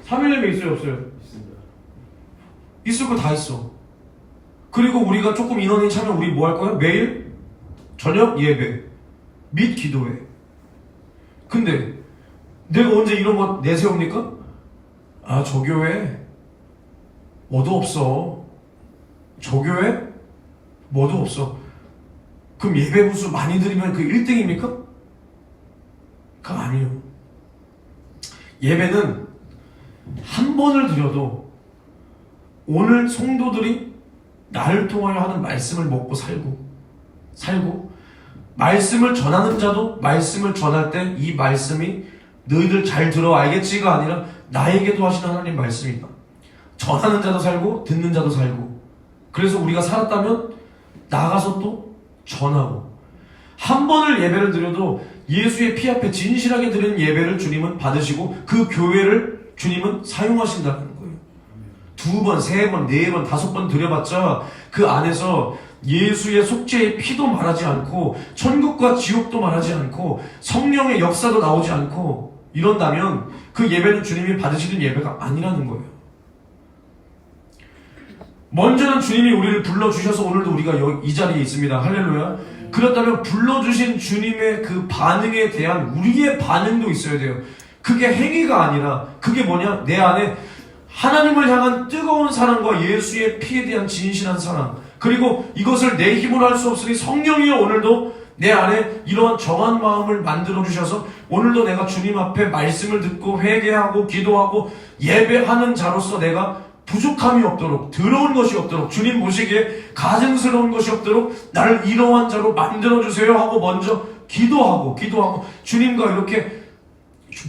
3일 예배 있어요 없어요? 있습니다. 있을 거 다 있어. 그리고 우리가 조금 인원이 차면 우리 뭐 할 거야? 매일 저녁 예배 및 기도회. 근데 내가 언제 이런 거 내세웁니까? 아, 저 교회 뭐도 없어. 저 교회 뭐도 없어. 그럼 예배 부수 많이 드리면 그 1등입니까? 그거 아니에요. 예배는 한 번을 드려도 오늘 성도들이 나를 통하여 하는 말씀을 먹고 살고 말씀을 전하는 자도 말씀을 전할 때 이 말씀이 너희들 잘 들어 알겠지가 아니라 나에게도 하시는 하나님 말씀이다. 전하는 자도 살고 듣는 자도 살고. 그래서 우리가 살았다면 나가서 또 전하고. 한 번을 예배를 드려도 예수의 피 앞에 진실하게 드리는 예배를 주님은 받으시고 그 교회를 주님은 사용하신다는 거예요. 2번, 3번, 4번, 5번 드려봤자 그 안에서 예수의 속죄의 피도 말하지 않고 천국과 지옥도 말하지 않고 성령의 역사도 나오지 않고 이런다면 그 예배는 주님이 받으시는 예배가 아니라는 거예요. 먼저는 주님이 우리를 불러주셔서 오늘도 우리가 이 자리에 있습니다. 할렐루야. 그렇다면 불러주신 주님의 그 반응에 대한 우리의 반응도 있어야 돼요. 그게 행위가 아니라 그게 뭐냐? 내 안에 하나님을 향한 뜨거운 사랑과 예수의 피에 대한 진실한 사랑, 그리고 이것을 내 힘으로 할 수 없으니 성령이여 오늘도 내 안에 이러한 정한 마음을 만들어주셔서 오늘도 내가 주님 앞에 말씀을 듣고 회개하고 기도하고 예배하는 자로서 내가 부족함이 없도록, 더러운 것이 없도록, 주님 보시기에 가증스러운 것이 없도록 나를 이러한 자로 만들어주세요 하고 먼저 기도하고 주님과 이렇게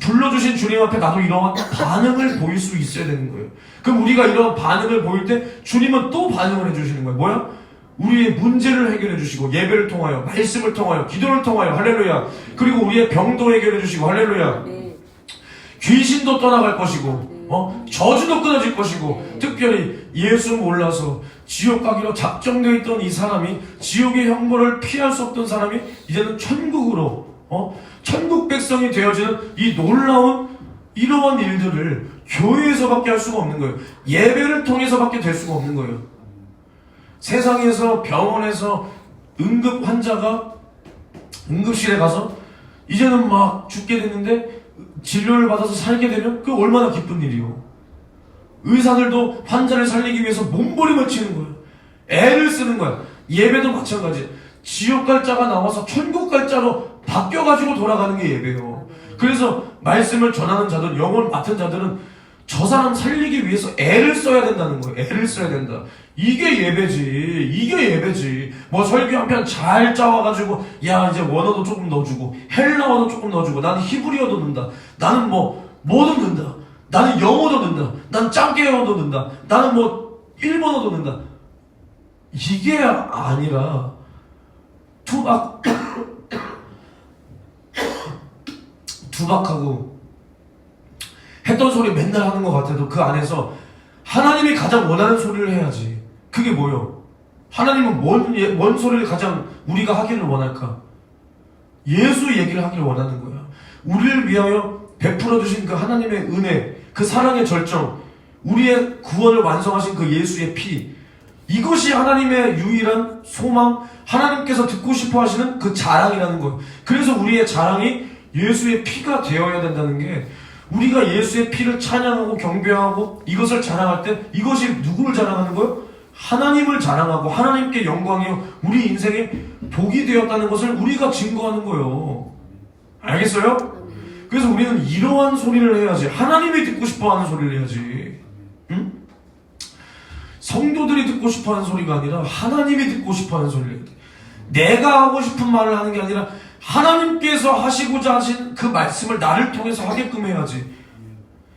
불러주신 주님 앞에 나도 이러한 반응을 보일 수 있어야 되는 거예요. 그럼 우리가 이러한 반응을 보일 때 주님은 또 반응을 해주시는 거예요. 뭐야? 우리의 문제를 해결해 주시고 예배를 통하여, 말씀을 통하여, 기도를 통하여, 할렐루야. 그리고 우리의 병도 해결해 주시고, 할렐루야. 귀신도 떠나갈 것이고 저주도 끊어질 것이고, 특별히 예수 몰라서 지옥 가기로 작정되어 있던 이 사람이, 지옥의 형벌을 피할 수 없던 사람이 이제는 천국으로 천국 백성이 되어지는 이 놀라운 이러한 일들을 교회에서밖에 할 수가 없는 거예요. 예배를 통해서밖에 될 수가 없는 거예요. 세상에서 병원에서 응급 환자가 응급실에 가서 이제는 막 죽게 됐는데 진료를 받아서 살게 되면 그게 얼마나 기쁜 일이요. 의사들도 환자를 살리기 위해서 몸부림을 치는 거예요. 애를 쓰는 거야. 예배도 마찬가지. 지옥 갈 자가 나와서 천국 갈 자로 바뀌어가지고 돌아가는 게 예배예요. 그래서 말씀을 전하는 자들, 영혼 맡은 자들은 저 사람 살리기 위해서 애를 써야 된다는 거예요. 애를 써야 된다. 이게 예배지. 이게 예배지. 뭐 설교 한 편 잘 짜와가지고 야 이제 원어도 조금 넣어주고 헬라어도 조금 넣어주고 나는 히브리어도 넣는다. 나는 뭐든 넣는다. 나는 영어도 넣는다. 난 짱깨어도 넣는다. 나는 뭐 일본어도 넣는다. 이게 아니라 투박하고 했던 소리 맨날 하는 것 같아도 그 안에서 하나님이 가장 원하는 소리를 해야지. 그게 뭐요? 하나님은 뭔 소리를 가장 우리가 하기를 원할까? 예수 얘기를 하기를 원하는 거야. 우리를 위하여 베풀어 주신 그 하나님의 은혜, 그 사랑의 절정, 우리의 구원을 완성하신 그 예수의 피, 이것이 하나님의 유일한 소망, 하나님께서 듣고 싶어 하시는 그 자랑이라는 거예요. 그래서 우리의 자랑이 예수의 피가 되어야 된다는 게, 우리가 예수의 피를 찬양하고 경배하고 이것을 자랑할 때 이것이 누구를 자랑하는 거예요? 하나님을 자랑하고 하나님께 영광이요 우리 인생에 복이 되었다는 것을 우리가 증거하는 거예요. 알겠어요? 그래서 우리는 이러한 소리를 해야지. 하나님이 듣고 싶어하는 소리를 해야지. 응? 성도들이 듣고 싶어하는 소리가 아니라 하나님이 듣고 싶어하는 소리를 해야 돼. 내가 하고 싶은 말을 하는 게 아니라 하나님께서 하시고자 하신 그 말씀을 나를 통해서 하게끔 해야지.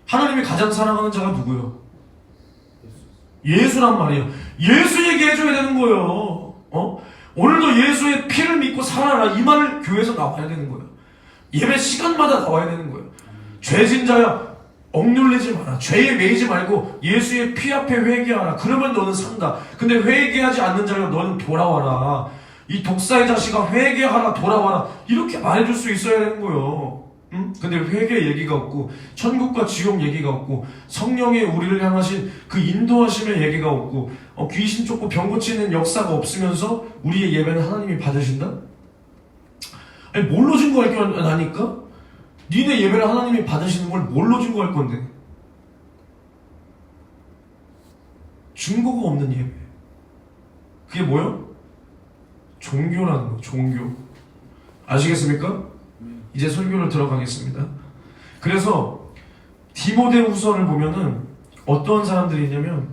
하나님이 가장 사랑하는 자가 누구요? 예수란 말이야. 예수 얘기해줘야 되는 거예요. 오늘도 예수의 피를 믿고 살아라, 이 말을 교회에서 나와야 되는 거예요. 예배 시간마다 나와야 되는 거예요. 죄진자야, 억눌리지 마라. 죄에 매이지 말고 예수의 피 앞에 회개하라. 그러면 너는 산다. 근데 회개하지 않는 자여 너는 돌아와라. 이 독사의 자식아, 회개하라, 돌아와라. 이렇게 말해줄 수 있어야 되는 거예요. 응? 근데 회개 얘기가 없고 천국과 지옥 얘기가 없고 성령의 우리를 향하신 그 인도하심의 얘기가 없고 귀신 쫓고 병 고치는 역사가 없으면서 우리의 예배는 하나님이 받으신다? 아니, 뭘로 증거할 거냐니까? 니네 예배를 하나님이 받으시는 걸 뭘로 증거할 건데? 증거가 없는 예배. 그게 뭐요? 종교라는 거, 종교. 아시겠습니까? 이제 설교를 들어가겠습니다. 그래서 디모데후서를 보면은 어떤 사람들이 있냐면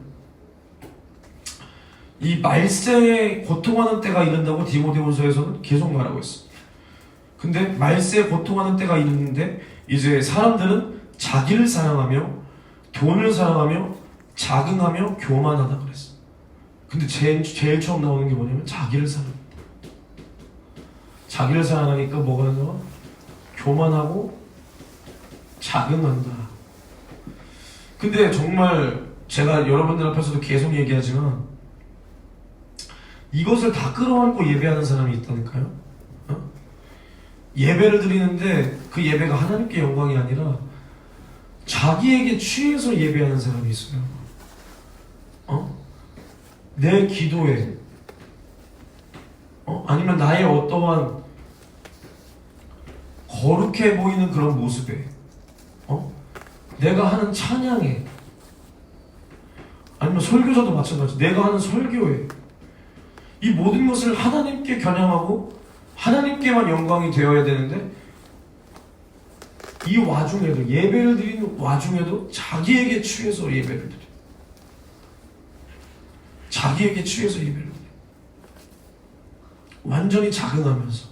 이 말세에 고통하는 때가 이른다고 디모데후서에서는 계속 말하고 있어. 근데 말세에 고통하는 때가 이르는데 이제 사람들은 자기를 사랑하며 돈을 사랑하며 자긍하며 교만하다 그랬어. 근데 제일 처음 나오는 게 뭐냐면 자기를 사랑한다. 자기를 사랑하니까 뭐가 나와? 교만하고 자긍한다. 근데 정말 제가 여러분들 앞에서도 계속 얘기하지만 이것을 다 끌어안고 예배하는 사람이 있다니까요. 예배를 드리는데 그 예배가 하나님께 영광이 아니라 자기에게 취해서 예배하는 사람이 있어요. 내 기도에 아니면 나의 어떠한 거룩해 보이는 그런 모습에 내가 하는 찬양에 아니면 설교자도 마찬가지, 내가 하는 설교에 이 모든 것을 하나님께 겨냥하고 하나님께만 영광이 되어야 되는데 이 와중에도 예배를 드리는 와중에도 자기에게 취해서 예배를 드려. 자기에게 취해서 예배를 드려. 완전히 자긍하면서.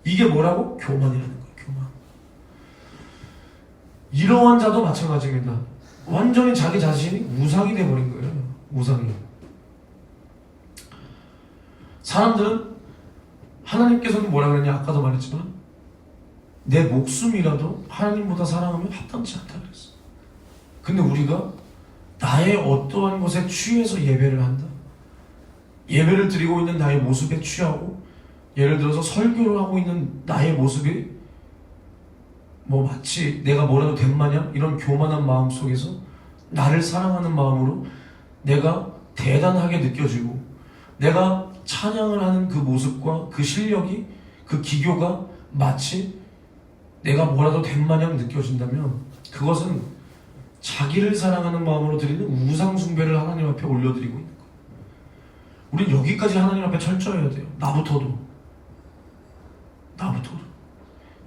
이게 뭐라고? 교만이라는 거예요. 교만. 이러한 자도 마찬가지입니다. 완전히 자기 자신이 우상이 돼버린 거예요. 우상이. 사람들은 하나님께서는 뭐라 그랬냐? 아까도 말했지만 내 목숨이라도 하나님보다 사랑하면 합당치 않다 그랬어. 근데 우리가 나의 어떠한 것에 취해서 예배를 한다. 예배를 드리고 있는 나의 모습에 취하고, 예를 들어서 설교를 하고 있는 나의 모습이 뭐 마치 내가 뭐라도 된 마냥 이런 교만한 마음 속에서 나를 사랑하는 마음으로 내가 대단하게 느껴지고 내가 찬양을 하는 그 모습과 그 실력이, 그 기교가 마치 내가 뭐라도 된 마냥 느껴진다면 그것은 자기를 사랑하는 마음으로 드리는 우상 숭배를 하나님 앞에 올려드리고 있는 거예요. 우린 여기까지 하나님 앞에 철저해야 돼요. 나부터도.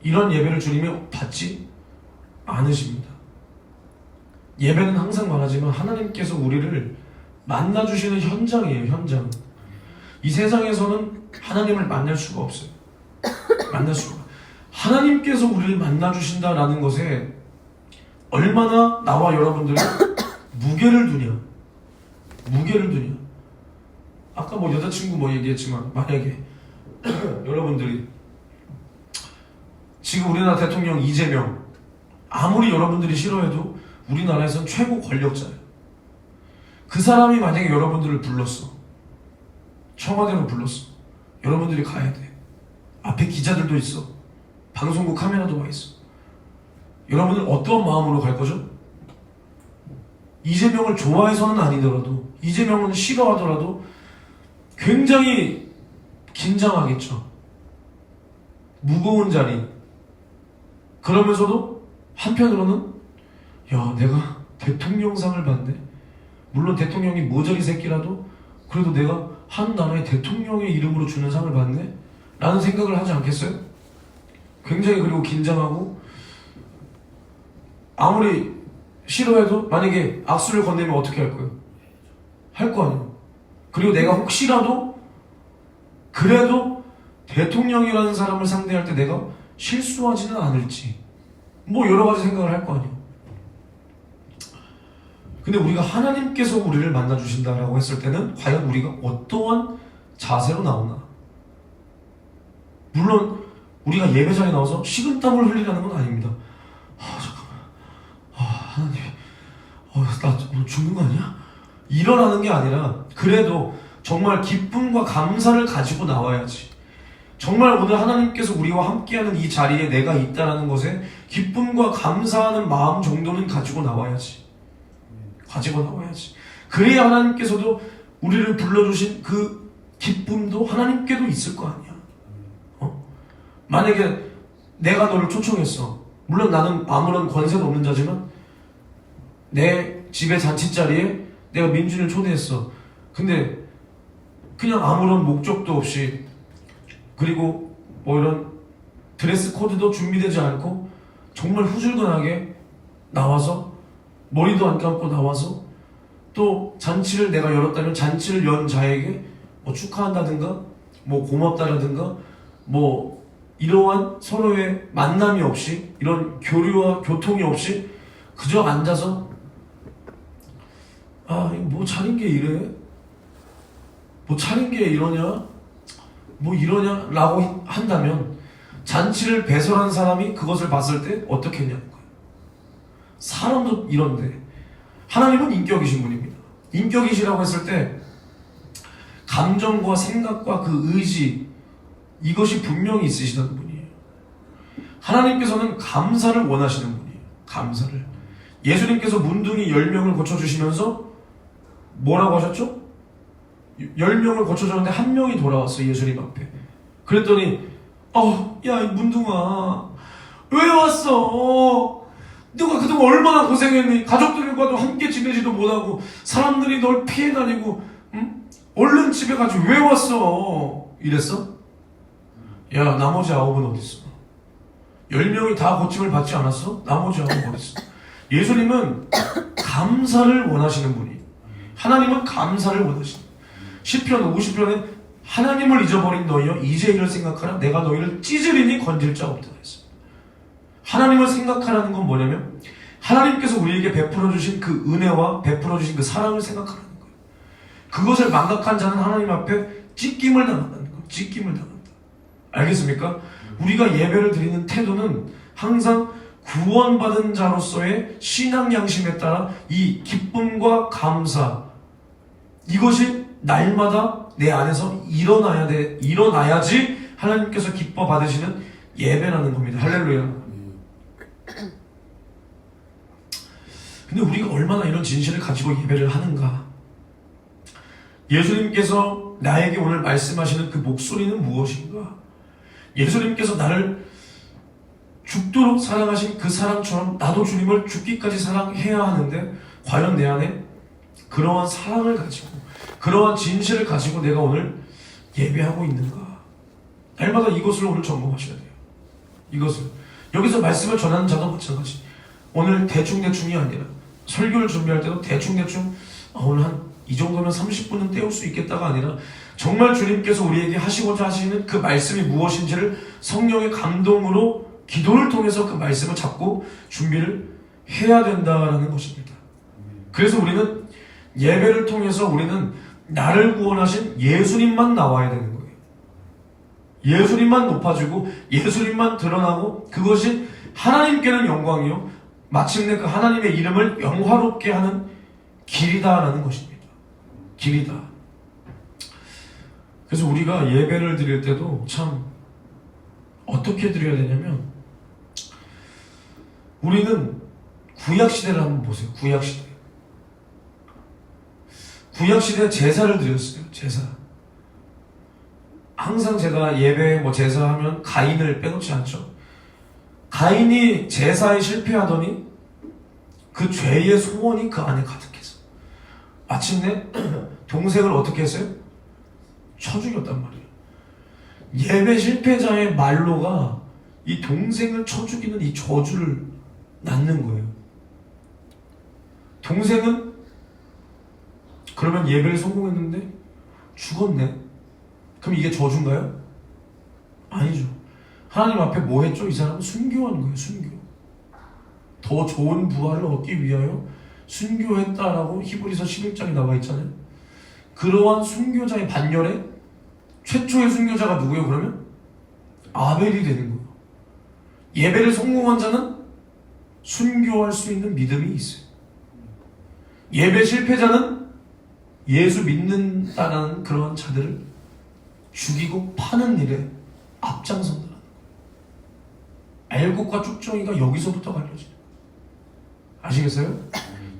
이런 예배를 주님이 받지 않으십니다. 예배는 항상 말하지만 하나님께서 우리를 만나주시는 현장이에요. 현장. 이 세상에서는 하나님을 만날 수가 없어요. 만날 수가. 하나님께서 우리를 만나주신다라는 것에 얼마나 나와 여러분들이 무게를 두냐. 아까 뭐 여자친구 뭐 얘기했지만 만약에 여러분들이 지금 우리나라 대통령 이재명 아무리 여러분들이 싫어해도 우리나라에선 최고 권력자예요. 그 사람이 만약에 여러분들을 불렀어. 청와대로 불렀어. 여러분들이 가야 돼. 앞에 기자들도 있어. 방송국 카메라도 와 있어. 여러분은 어떤 마음으로 갈 거죠? 이재명을 좋아해서는 아니더라도, 이재명을 싫어하더라도 굉장히 긴장하겠죠. 무거운 자리. 그러면서도 한편으로는 야, 내가 대통령상을 받네. 물론 대통령이 모자리 새끼라도 그래도 내가 한 나라의 대통령의 이름으로 주는 상을 받네? 라는 생각을 하지 않겠어요? 굉장히 그리고 긴장하고, 아무리 싫어해도 만약에 악수를 건네면 어떻게 할 거예요? 할 거 아니에요. 그리고 내가 혹시라도 그래도 대통령이라는 사람을 상대할 때 내가 실수하지는 않을지 뭐 여러 가지 생각을 할 거 아니에요. 근데 우리가 하나님께서 우리를 만나주신다라고 했을 때는 과연 우리가 어떠한 자세로 나오나? 물론 우리가 예배자리에 나와서 식은땀을 흘리라는 건 아닙니다. 잠깐만, 하나님, 나 죽는 거 아니야? 일어나는 게 아니라 그래도 정말 기쁨과 감사를 가지고 나와야지. 정말 오늘 하나님께서 우리와 함께하는 이 자리에 내가 있다는 것에 기쁨과 감사하는 마음 정도는 가지고 나와야지. 가지고 나와야지. 그래야 하나님께서도 우리를 불러주신 그 기쁨도 하나님께도 있을 거 아니야. 만약에 내가 너를 초청했어. 물론 나는 아무런 권세도 없는 자지만 내 집의 잔치자리에 내가 민준을 초대했어. 근데 그냥 아무런 목적도 없이, 그리고 뭐 이런 드레스 코드도 준비되지 않고 정말 후줄근하게 나와서 머리도 안 감고 나와서, 또 잔치를 내가 열었다면 잔치를 연 자에게 뭐 축하한다든가 뭐 고맙다라든가 뭐 이러한 서로의 만남이 없이, 이런 교류와 교통이 없이 그저 앉아서 이거 뭐 차린 게 이래? 뭐 차린 게 이러냐? 뭐 이러냐? 라고 한다면 잔치를 배설한 사람이 그것을 봤을 때 어떻게 했냐는 거예요. 사람도 이런데 하나님은 인격이신 분입니다. 인격이시라고 했을 때 감정과 생각과 그 의지, 이것이 분명히 있으시다는 분이에요. 하나님께서는 감사를 원하시는 분이에요. 감사를. 예수님께서 문둥이 10명을 고쳐주시면서 뭐라고 하셨죠? 10명을 고쳐줬는데 한 명이 돌아왔어요. 예수님 앞에. 그랬더니 야, 이 문둥아, 왜 왔어? 너가 그동안 얼마나 고생했니? 가족들과도 함께 지내지도 못하고 사람들이 널 피해 다니고, 응? 얼른 집에 가지 왜 왔어? 이랬어? 야, 나머지 9은 어디 있어? 10명이 다 고침을 받지 않았어? 나머지 9은 어디 있어? 예수님은 감사를 원하시는 분이에요. 하나님은 감사를 원하시는 분이에요. 시편 50편에 하나님을 잊어버린 너희여 이제 이를 생각하라. 내가 너희를 찢으리니 건질 자 없다 했어요. 하나님을 생각하라는 건 뭐냐면 하나님께서 우리에게 베풀어 주신 그 은혜와 베풀어 주신 그 사랑을 생각하라는 거예요. 그것을 망각한 자는 하나님 앞에 찢김을 당한다는 거예요. 찢김을 당한다. 알겠습니까? 우리가 예배를 드리는 태도는 항상 구원받은 자로서의 신앙 양심에 따라 이 기쁨과 감사, 이것이 날마다 내 안에서 일어나야지 하나님께서 기뻐 받으시는 예배라는 겁니다. 할렐루야. 근데 우리가 얼마나 이런 진실을 가지고 예배를 하는가? 예수님께서 나에게 오늘 말씀하시는 그 목소리는 무엇인가? 예수님께서 나를 죽도록 사랑하신 그 사랑처럼 나도 주님을 죽기까지 사랑해야 하는데 과연 내 안에 그러한 사랑을 가지고 그러한 진실을 가지고 내가 오늘 예배하고 있는가? 날마다 이것을 오늘 점검하셔야 돼요. 이것을. 여기서 말씀을 전하는 자도 마찬가지. 오늘 대충대충이 아니라 설교를 준비할 때도 대충대충 오늘 한 이 정도면 30분은 때울 수 있겠다가 아니라 정말 주님께서 우리에게 하시고자 하시는 그 말씀이 무엇인지를 성령의 감동으로 기도를 통해서 그 말씀을 잡고 준비를 해야 된다라는 것입니다. 그래서 우리는 예배를 통해서 우리는 나를 구원하신 예수님만 나와야 되는 거예요. 예수님만 높아지고 예수님만 드러나고 그것이 하나님께는 영광이요 마침내 그 하나님의 이름을 영화롭게 하는 길이다라는 것입니다. 길이다. 그래서 우리가 예배를 드릴 때도 참 어떻게 드려야 되냐면, 우리는 구약시대를 한번 보세요. 구약시대. 구약시대 제사를 드렸어요. 제사. 항상 제가 예배 제사하면 가인을 빼놓지 않죠. 가인이 제사에 실패하더니 그 죄의 소원이 그 안에 가득해서 마침내 동생을 어떻게 했어요? 쳐 죽였단 말이에요. 예배 실패자의 말로가 이 동생을 쳐 죽이는 이 저주를 낳는 거예요. 동생은 그러면 예배를 성공했는데 죽었네. 그럼 이게 저주인가요? 아니죠. 하나님 앞에 뭐 했죠? 이 사람은 순교한 거예요. 순교. 더 좋은 부활을 얻기 위하여 순교했다라고 히브리서 11장에 나와 있잖아요. 그러한 순교자의 반열에 최초의 순교자가 누구예요? 그러면 아벨이 되는 거예요. 예배를 성공한 자는 순교할 수 있는 믿음이 있어요. 예배 실패자는 예수 믿는다는 그러한 자들을 죽이고 파는 일에 앞장선다는 거예요. 애국과 쭉정이가 여기서부터 갈려져요. 아시겠어요?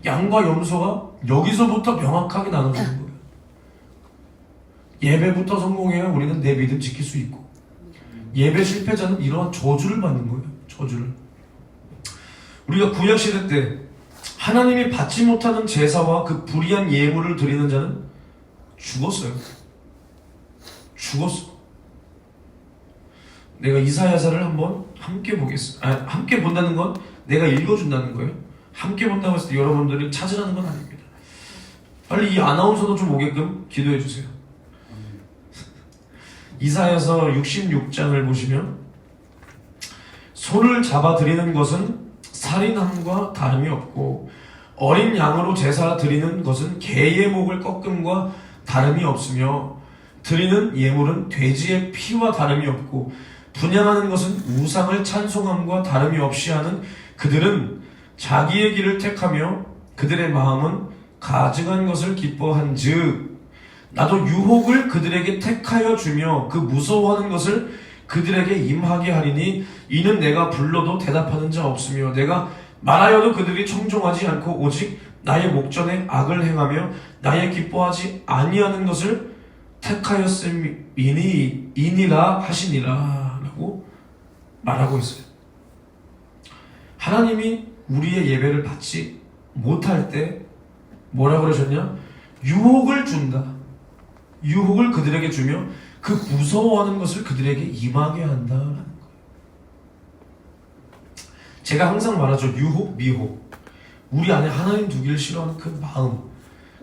양과 염소가 여기서부터 명확하게 나눠지는 거예요. 예배부터 성공해야 우리는 내 믿음 지킬 수 있고, 예배 실패자는 이러한 저주를 받는 거예요. 저주를. 우리가 구약시대 때 하나님이 받지 못하는 제사와 그 불의한 예물을 드리는 자는 죽었어요. 죽었어. 내가 이사야서를 한번 함께 보겠습니다. 함께 본다는 건 내가 읽어준다는 거예요. 함께 본다고 했을 때 여러분들이 찾으라는 건 아닙니다. 빨리 이 아나운서도 좀 오게끔 기도해 주세요. 이사야서 66장을 보시면, 소를 잡아 드리는 것은 살인함과 다름이 없고 어린 양으로 제사 드리는 것은 개의 목을 꺾음과 다름이 없으며, 드리는 예물은 돼지의 피와 다름이 없고 분향하는 것은 우상을 찬송함과 다름이 없이 하는 그들은 자기의 길을 택하며 그들의 마음은 가증한 것을 기뻐한즉 나도 유혹을 그들에게 택하여 주며 그 무서워하는 것을 그들에게 임하게 하리니 이는 내가 불러도 대답하는 자 없으며 내가 말하여도 그들이 청종하지 않고 오직 나의 목전에 악을 행하며 나의 기뻐하지 아니하는 것을 택하였음이니라 하시니라 라고 말하고 있어요. 하나님이 우리의 예배를 받지 못할 때 뭐라고 그러셨냐? 유혹을 준다. 유혹을 그들에게 주며 그 무서워하는 것을 그들에게 임하게 한다라는 거예요. 제가 항상 말하죠. 유혹, 미혹. 우리 안에 하나님 두기를 싫어하는 그 마음,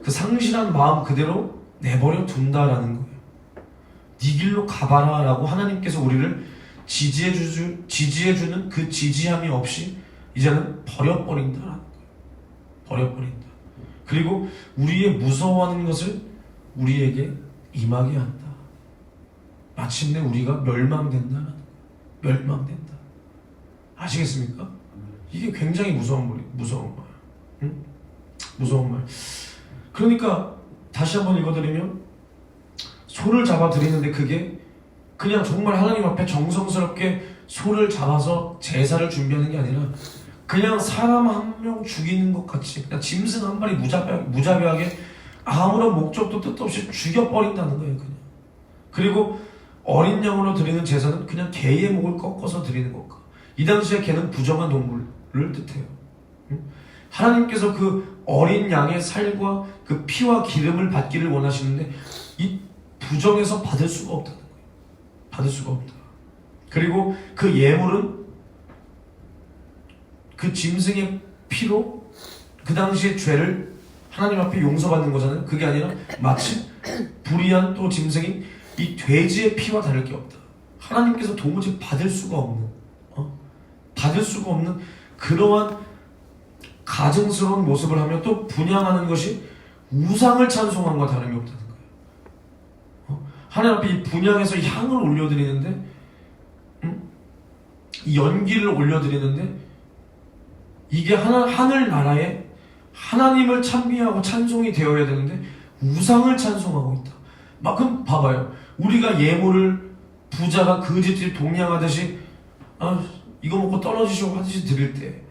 그 상실한 마음 그대로 내버려 둔다라는 거예요. 네 길로 가봐라 라고 하나님께서 우리를 지지해주는 그 지지함이 없이 이제는 버려버린다라는 거예요. 버려버린다. 그리고 우리의 무서워하는 것을 우리에게 임하게 한다. 마침내 우리가 멸망된다라는 거예요. 멸망된다. 아시겠습니까? 이게 굉장히 무서운 말. 응? 무서운 말. 그러니까 다시 한번 읽어드리면, 소를 잡아 드리는데 그게 그냥 정말 하나님 앞에 정성스럽게 소를 잡아서 제사를 준비하는 게 아니라 그냥 사람 한 명 죽이는 것 같이 그냥 짐승 한 마리 무자비하게 아무런 목적도 뜻도 없이 죽여버린다는 거예요. 그냥. 그리고 어린 양으로 드리는 제사는 그냥 개의 목을 꺾어서 드리는 것과, 이 당시에 개는 부정한 동물을 뜻해요. 하나님께서 그 어린 양의 살과 그 피와 기름을 받기를 원하시는데 이 부정해서 받을 수가 없다는 거예요. 받을 수가 없다. 그리고 그 예물은 그 짐승의 피로 그 당시의 죄를 하나님 앞에 용서받는 거잖아요. 그게 아니라 마치 불의한 또 짐승인 이 돼지의 피와 다를 게 없다. 하나님께서 도무지 받을 수가 없는 그러한 가증스러운 모습을 하며 또 분향하는 것이 우상을 찬송함과 다름이 없다는 거예요. 하나님 앞에 이 분향해서 향을 올려드리는데, 이 연기를 올려드리는데 이게 하늘나라에 하나님을 찬미하고 찬송이 되어야 되는데 우상을 찬송하고 있다. 막 그럼 봐봐요. 우리가 예물을 부자가 거지집 동냥하듯이 이거 먹고 떨어지시고 하듯이 드릴 때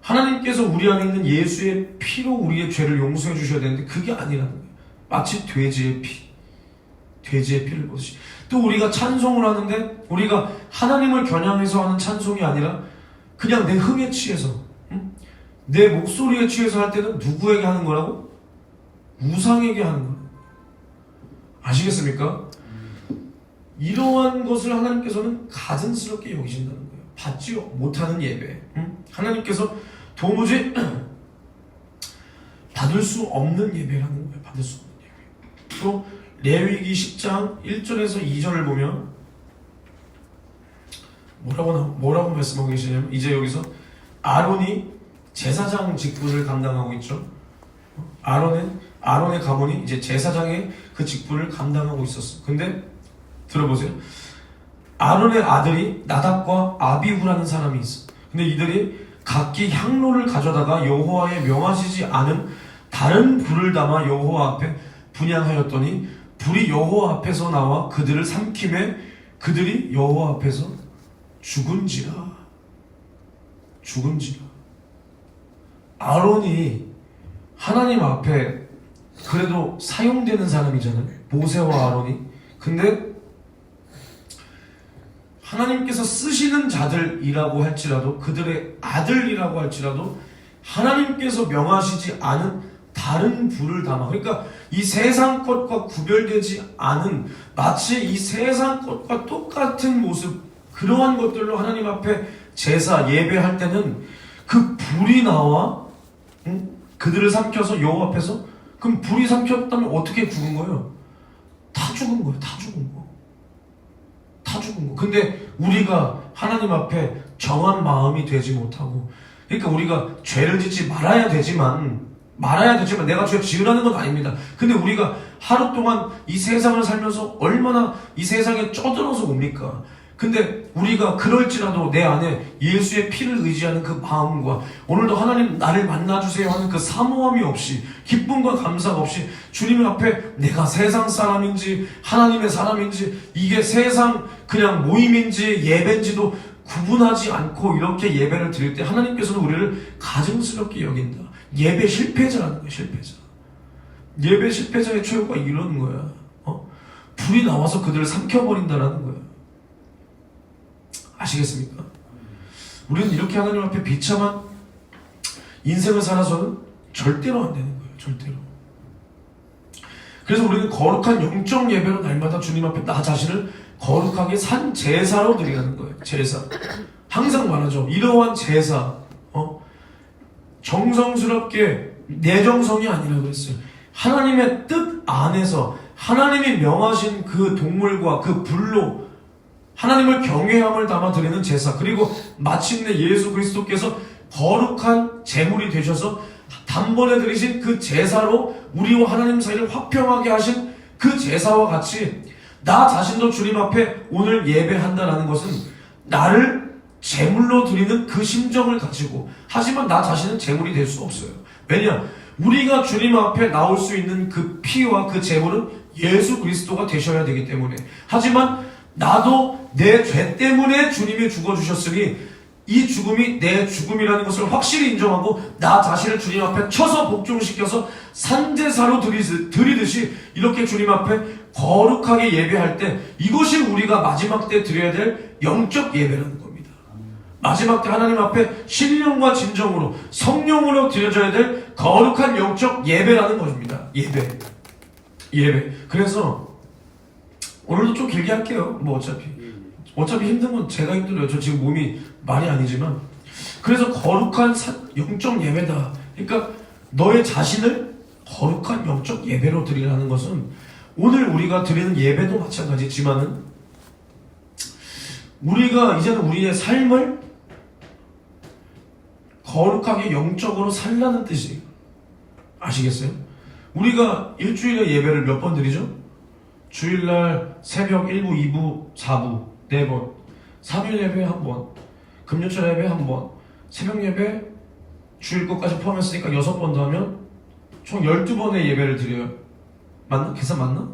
하나님께서 우리 안에 있는 예수의 피로 우리의 죄를 용서해 주셔야 되는데 그게 아니라는 거예요. 마치 돼지의 피를 보듯이. 또 우리가 찬송을 하는데 우리가 하나님을 겨냥해서 하는 찬송이 아니라 그냥 내 흥에 취해서 내 목소리에 취해서 할 때는 누구에게 하는 거라고? 우상에게 하는 거예요. 아시겠습니까? 이러한 것을 하나님께서는 가증스럽게 여기신다는 거예요. 받지 못하는 예배. 하나님께서 도무지 받을 수 없는 예배라는 거예요. 받을 수 없는 예배. 또 레위기 10장 1절에서 2절을 보면 뭐라고 말씀하고 계시냐면 이제 여기서 아론이 제사장 직분을 감당하고 있죠. 아론의 가문이 이제 제사장의 그 직분을 감당하고 있었어. 근데 들어보세요. 아론의 아들이 나답과 아비후라는 사람이 있어. 근데 이들이 각기 향로를 가져다가 여호와의 명하시지 않은 다른 불을 담아 여호와 앞에 분향하였더니 불이 여호와 앞에서 나와 그들을 삼킴에 그들이 여호와 앞에서 죽은지라. 아론이 하나님 앞에 그래도 사용되는 사람이잖아요. 모세와 아론이. 근데 하나님께서 쓰시는 자들이라고 할지라도 그들의 아들이라고 할지라도 하나님께서 명하시지 않은 다른 불을 담아, 그러니까 이 세상 것과 구별되지 않은 마치 이 세상 것과 똑같은 모습, 그러한 것들로 하나님 앞에 제사 예배할 때는 그 불이 나와 그들을 삼켜서 여호와 앞에서, 그럼 불이 삼켰다면 어떻게 죽은 거예요? 다 죽은 거예요. 다 죽은 거. 근데 우리가 하나님 앞에 정한 마음이 되지 못하고, 그러니까 우리가 죄를 짓지 말아야 되지만 내가 죄 지으라는 건 아닙니다. 근데 우리가 하루 동안 이 세상을 살면서 얼마나 이 세상에 쩌들어서 옵니까? 근데 우리가 그럴지라도 내 안에 예수의 피를 의지하는 그 마음과 오늘도 하나님 나를 만나주세요 하는 그 사모함이 없이, 기쁨과 감사가 없이 주님 앞에 내가 세상 사람인지 하나님의 사람인지, 이게 세상 그냥 모임인지 예배인지도 구분하지 않고 이렇게 예배를 드릴 때 하나님께서는 우리를 가증스럽게 여긴다. 예배 실패자라는 거야. 예배 실패자의 최후가 이런 거야. 불이 나와서 그들을 삼켜버린다라는 거야. 아시겠습니까? 우리는 이렇게 하나님 앞에 비참한 인생을 살아서는 절대로 안 되는 거예요. 절대로. 그래서 우리는 거룩한 영적 예배로 날마다 주님 앞에 나 자신을 거룩하게 산 제사로 드리는 거예요. 제사. 항상 말하죠. 이러한 제사, 정성스럽게 내 정성이 아니라고 그랬어요. 하나님의 뜻 안에서 하나님이 명하신 그 동물과 그 불로 하나님을 경외함을 담아 드리는 제사, 그리고 마침내 예수 그리스도께서 거룩한 제물이 되셔서 단번에 드리신 그 제사로 우리와 하나님 사이를 화평하게 하신 그 제사와 같이 나 자신도 주님 앞에 오늘 예배한다라는 것은 나를 제물로 드리는 그 심정을 가지고, 하지만 나 자신은 제물이 될 수 없어요. 왜냐? 우리가 주님 앞에 나올 수 있는 그 피와 그 제물은 예수 그리스도가 되셔야 되기 때문에. 하지만 나도 내 죄 때문에 주님이 죽어주셨으니 이 죽음이 내 죽음이라는 것을 확실히 인정하고 나 자신을 주님 앞에 쳐서 복종시켜서 산제사로 드리듯이 이렇게 주님 앞에 거룩하게 예배할 때, 이것이 우리가 마지막 때 드려야 될 영적 예배라는 겁니다. 마지막 때 하나님 앞에 신령과 진정으로 성령으로 드려져야 될 거룩한 영적 예배라는 것입니다. 예배. 그래서 오늘도 좀 길게 할게요. 어차피 힘든 건 제가 힘들어요. 저 지금 몸이 말이 아니지만. 그래서 거룩한 영적 예배다. 그러니까 너의 자신을 거룩한 영적 예배로 드리라는 것은 오늘 우리가 드리는 예배도 마찬가지지만은 우리가 이제는 우리의 삶을 거룩하게 영적으로 살라는 뜻이에요. 아시겠어요? 우리가 일주일에 예배를 몇 번 드리죠? 주일날 새벽 1부, 2부, 4부 4번, 3일 예배 1번, 금요일 예배 1번, 새벽 예배 주일 것까지 포함했으니까 6번 더하면 총 12번의 예배를 드려요. 맞나? 계산 맞나?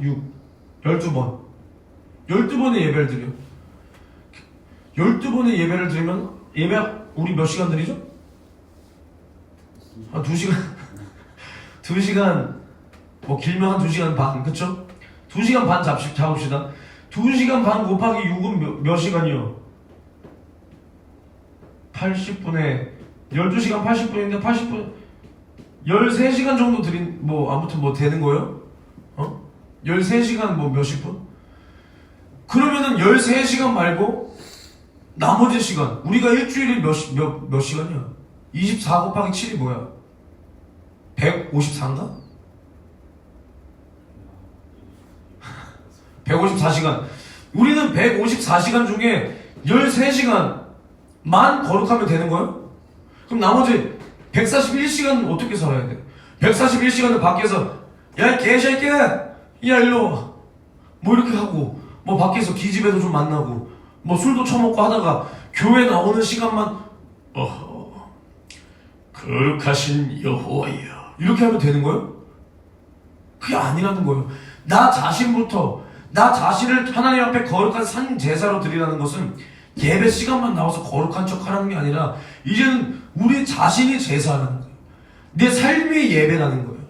6 12번 12번의 예배를 드려요. 12번의 예배를 드리면 예배 우리 몇 시간 드리죠? 한 2시간 2시간 뭐 길면 한 2시간 반, 그쵸? 2시간 반 잡읍시다. 2시간 반 곱하기 6은 몇 시간이요? 80분에 12시간 80분인데 80분 13시간 정도 드린 뭐 아무튼 뭐 되는 거예요? 13시간 뭐 몇십 분? 그러면은 13시간 말고 나머지 시간 우리가 일주일에 몇 시간이야? 24 곱하기 7이 뭐야? 154인가? 154시간. 우리는 154시간 중에 13시간만 거룩하면 되는 거예요? 그럼 나머지 141시간은 어떻게 살아야 돼? 141시간을 밖에서 야 개새끼야 야 일로 와. 뭐 이렇게 하고 뭐 밖에서 기집애도 좀 만나고 뭐 술도 처먹고 하다가 교회 나오는 시간만 거룩하신 여호와여 이렇게 하면 되는 거예요? 그게 아니라는 거예요. 나 자신부터 나 자신을 하나님 앞에 거룩한 산 제사로 드리라는 것은 예배 시간만 나와서 거룩한 척 하라는 게 아니라 이제는 우리 자신이 제사라는 거예요. 내 삶이 예배라는 거예요.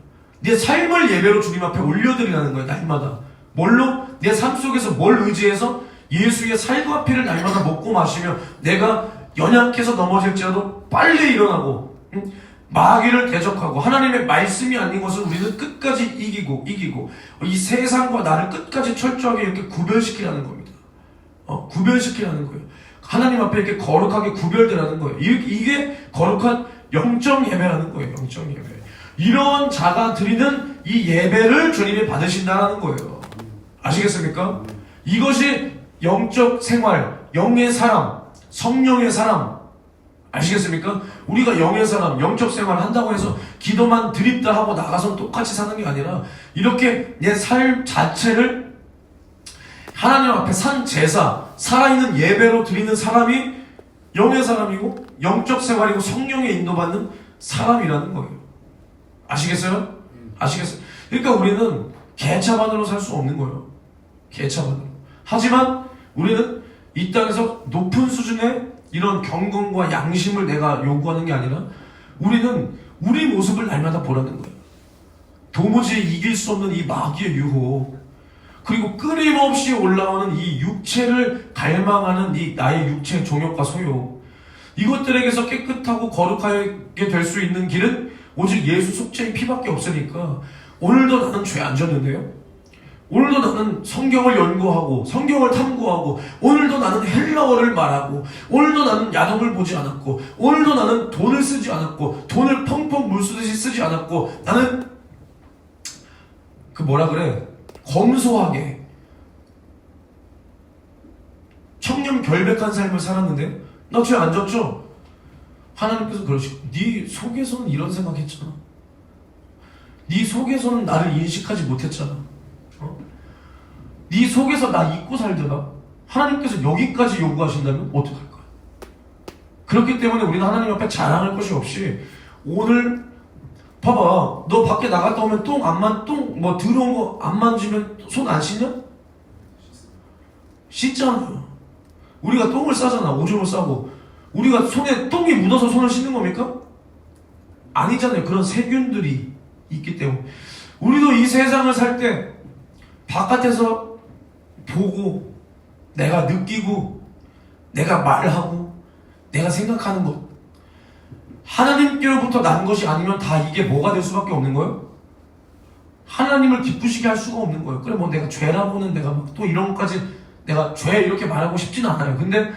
내 삶을 예배로 주님 앞에 올려드리라는 거예요. 날마다 뭘로? 내 삶 속에서 뭘 의지해서 예수의 살과 피를 날마다 먹고 마시며 내가 연약해서 넘어질지라도 빨리 일어나고 마귀를 대적하고 하나님의 말씀이 아닌 것을 우리는 끝까지 이기고 이 세상과 나를 끝까지 철저하게 이렇게 구별시키라는 겁니다. 구별시키라는 거예요. 하나님 앞에 이렇게 거룩하게 구별되라는 거예요. 이게 거룩한 영적 예배라는 거예요. 영적 예배. 이런 자가 드리는 이 예배를 주님이 받으신다는 거예요. 아시겠습니까? 이것이 영적 생활, 영의 사람, 성령의 사람. 아시겠습니까? 우리가 영의 사람, 영적 생활을 한다고 해서 기도만 드립다 하고 나가서 똑같이 사는 게 아니라 이렇게 내 삶 자체를 하나님 앞에 산 제사, 살아있는 예배로 드리는 사람이 영의 사람이고 영적 생활이고 성령의 인도받는 사람이라는 거예요. 아시겠어요? 아시겠어요? 그러니까 우리는 개차반으로 살 수 없는 거예요. 개차반으로. 하지만 우리는 이 땅에서 높은 수준의 이런 경건과 양심을 내가 요구하는 게 아니라 우리는 우리 모습을 날마다 보라는 거예요. 도무지 이길 수 없는 이 마귀의 유혹, 그리고 끊임없이 올라오는 이 육체를 갈망하는 이 나의 육체의 종욕과 소욕, 이것들에게서 깨끗하고 거룩하게 될 수 있는 길은 오직 예수 속죄의 피밖에 없으니까 오늘도 나는 죄 안 졌는데요? 오늘도 나는 성경을 연구하고 성경을 탐구하고 오늘도 나는 헬라어를 말하고 오늘도 나는 야동을 보지 않았고 오늘도 나는 돈을 쓰지 않았고 돈을 펑펑 물 쓰듯이 쓰지 않았고 나는 그 뭐라 그래 검소하게 청렴 결백한 삶을 살았는데 나 죄 안 졌죠? 하나님께서 그러시고 네 속에서는 이런 생각했잖아. 네 속에서는 나를 인식하지 못했잖아. 네 속에서 나 잊고 살다가 하나님께서 여기까지 요구하신다면 어떡할 거야? 그렇기 때문에 우리는 하나님 앞에 자랑할 것이 없이 오늘 봐봐, 너 밖에 나갔다 오면 똥 들어온 거 안 만지면 손 안 씻냐? 씻잖아요. 우리가 똥을 싸잖아. 오줌을 싸고 우리가 손에 똥이 묻어서 손을 씻는 겁니까? 아니잖아요. 그런 세균들이 있기 때문에 우리도 이 세상을 살 때 바깥에서 보고 내가 느끼고 내가 말하고 내가 생각하는 것 하나님께로부터 난 것이 아니면 다 이게 뭐가 될 수밖에 없는 거예요? 하나님을 기쁘시게 할 수가 없는 거예요. 그래 뭐 내가 죄라고는 내가 막 또 이런 것까지 내가 죄 이렇게 말하고 싶지는 않아요. 근데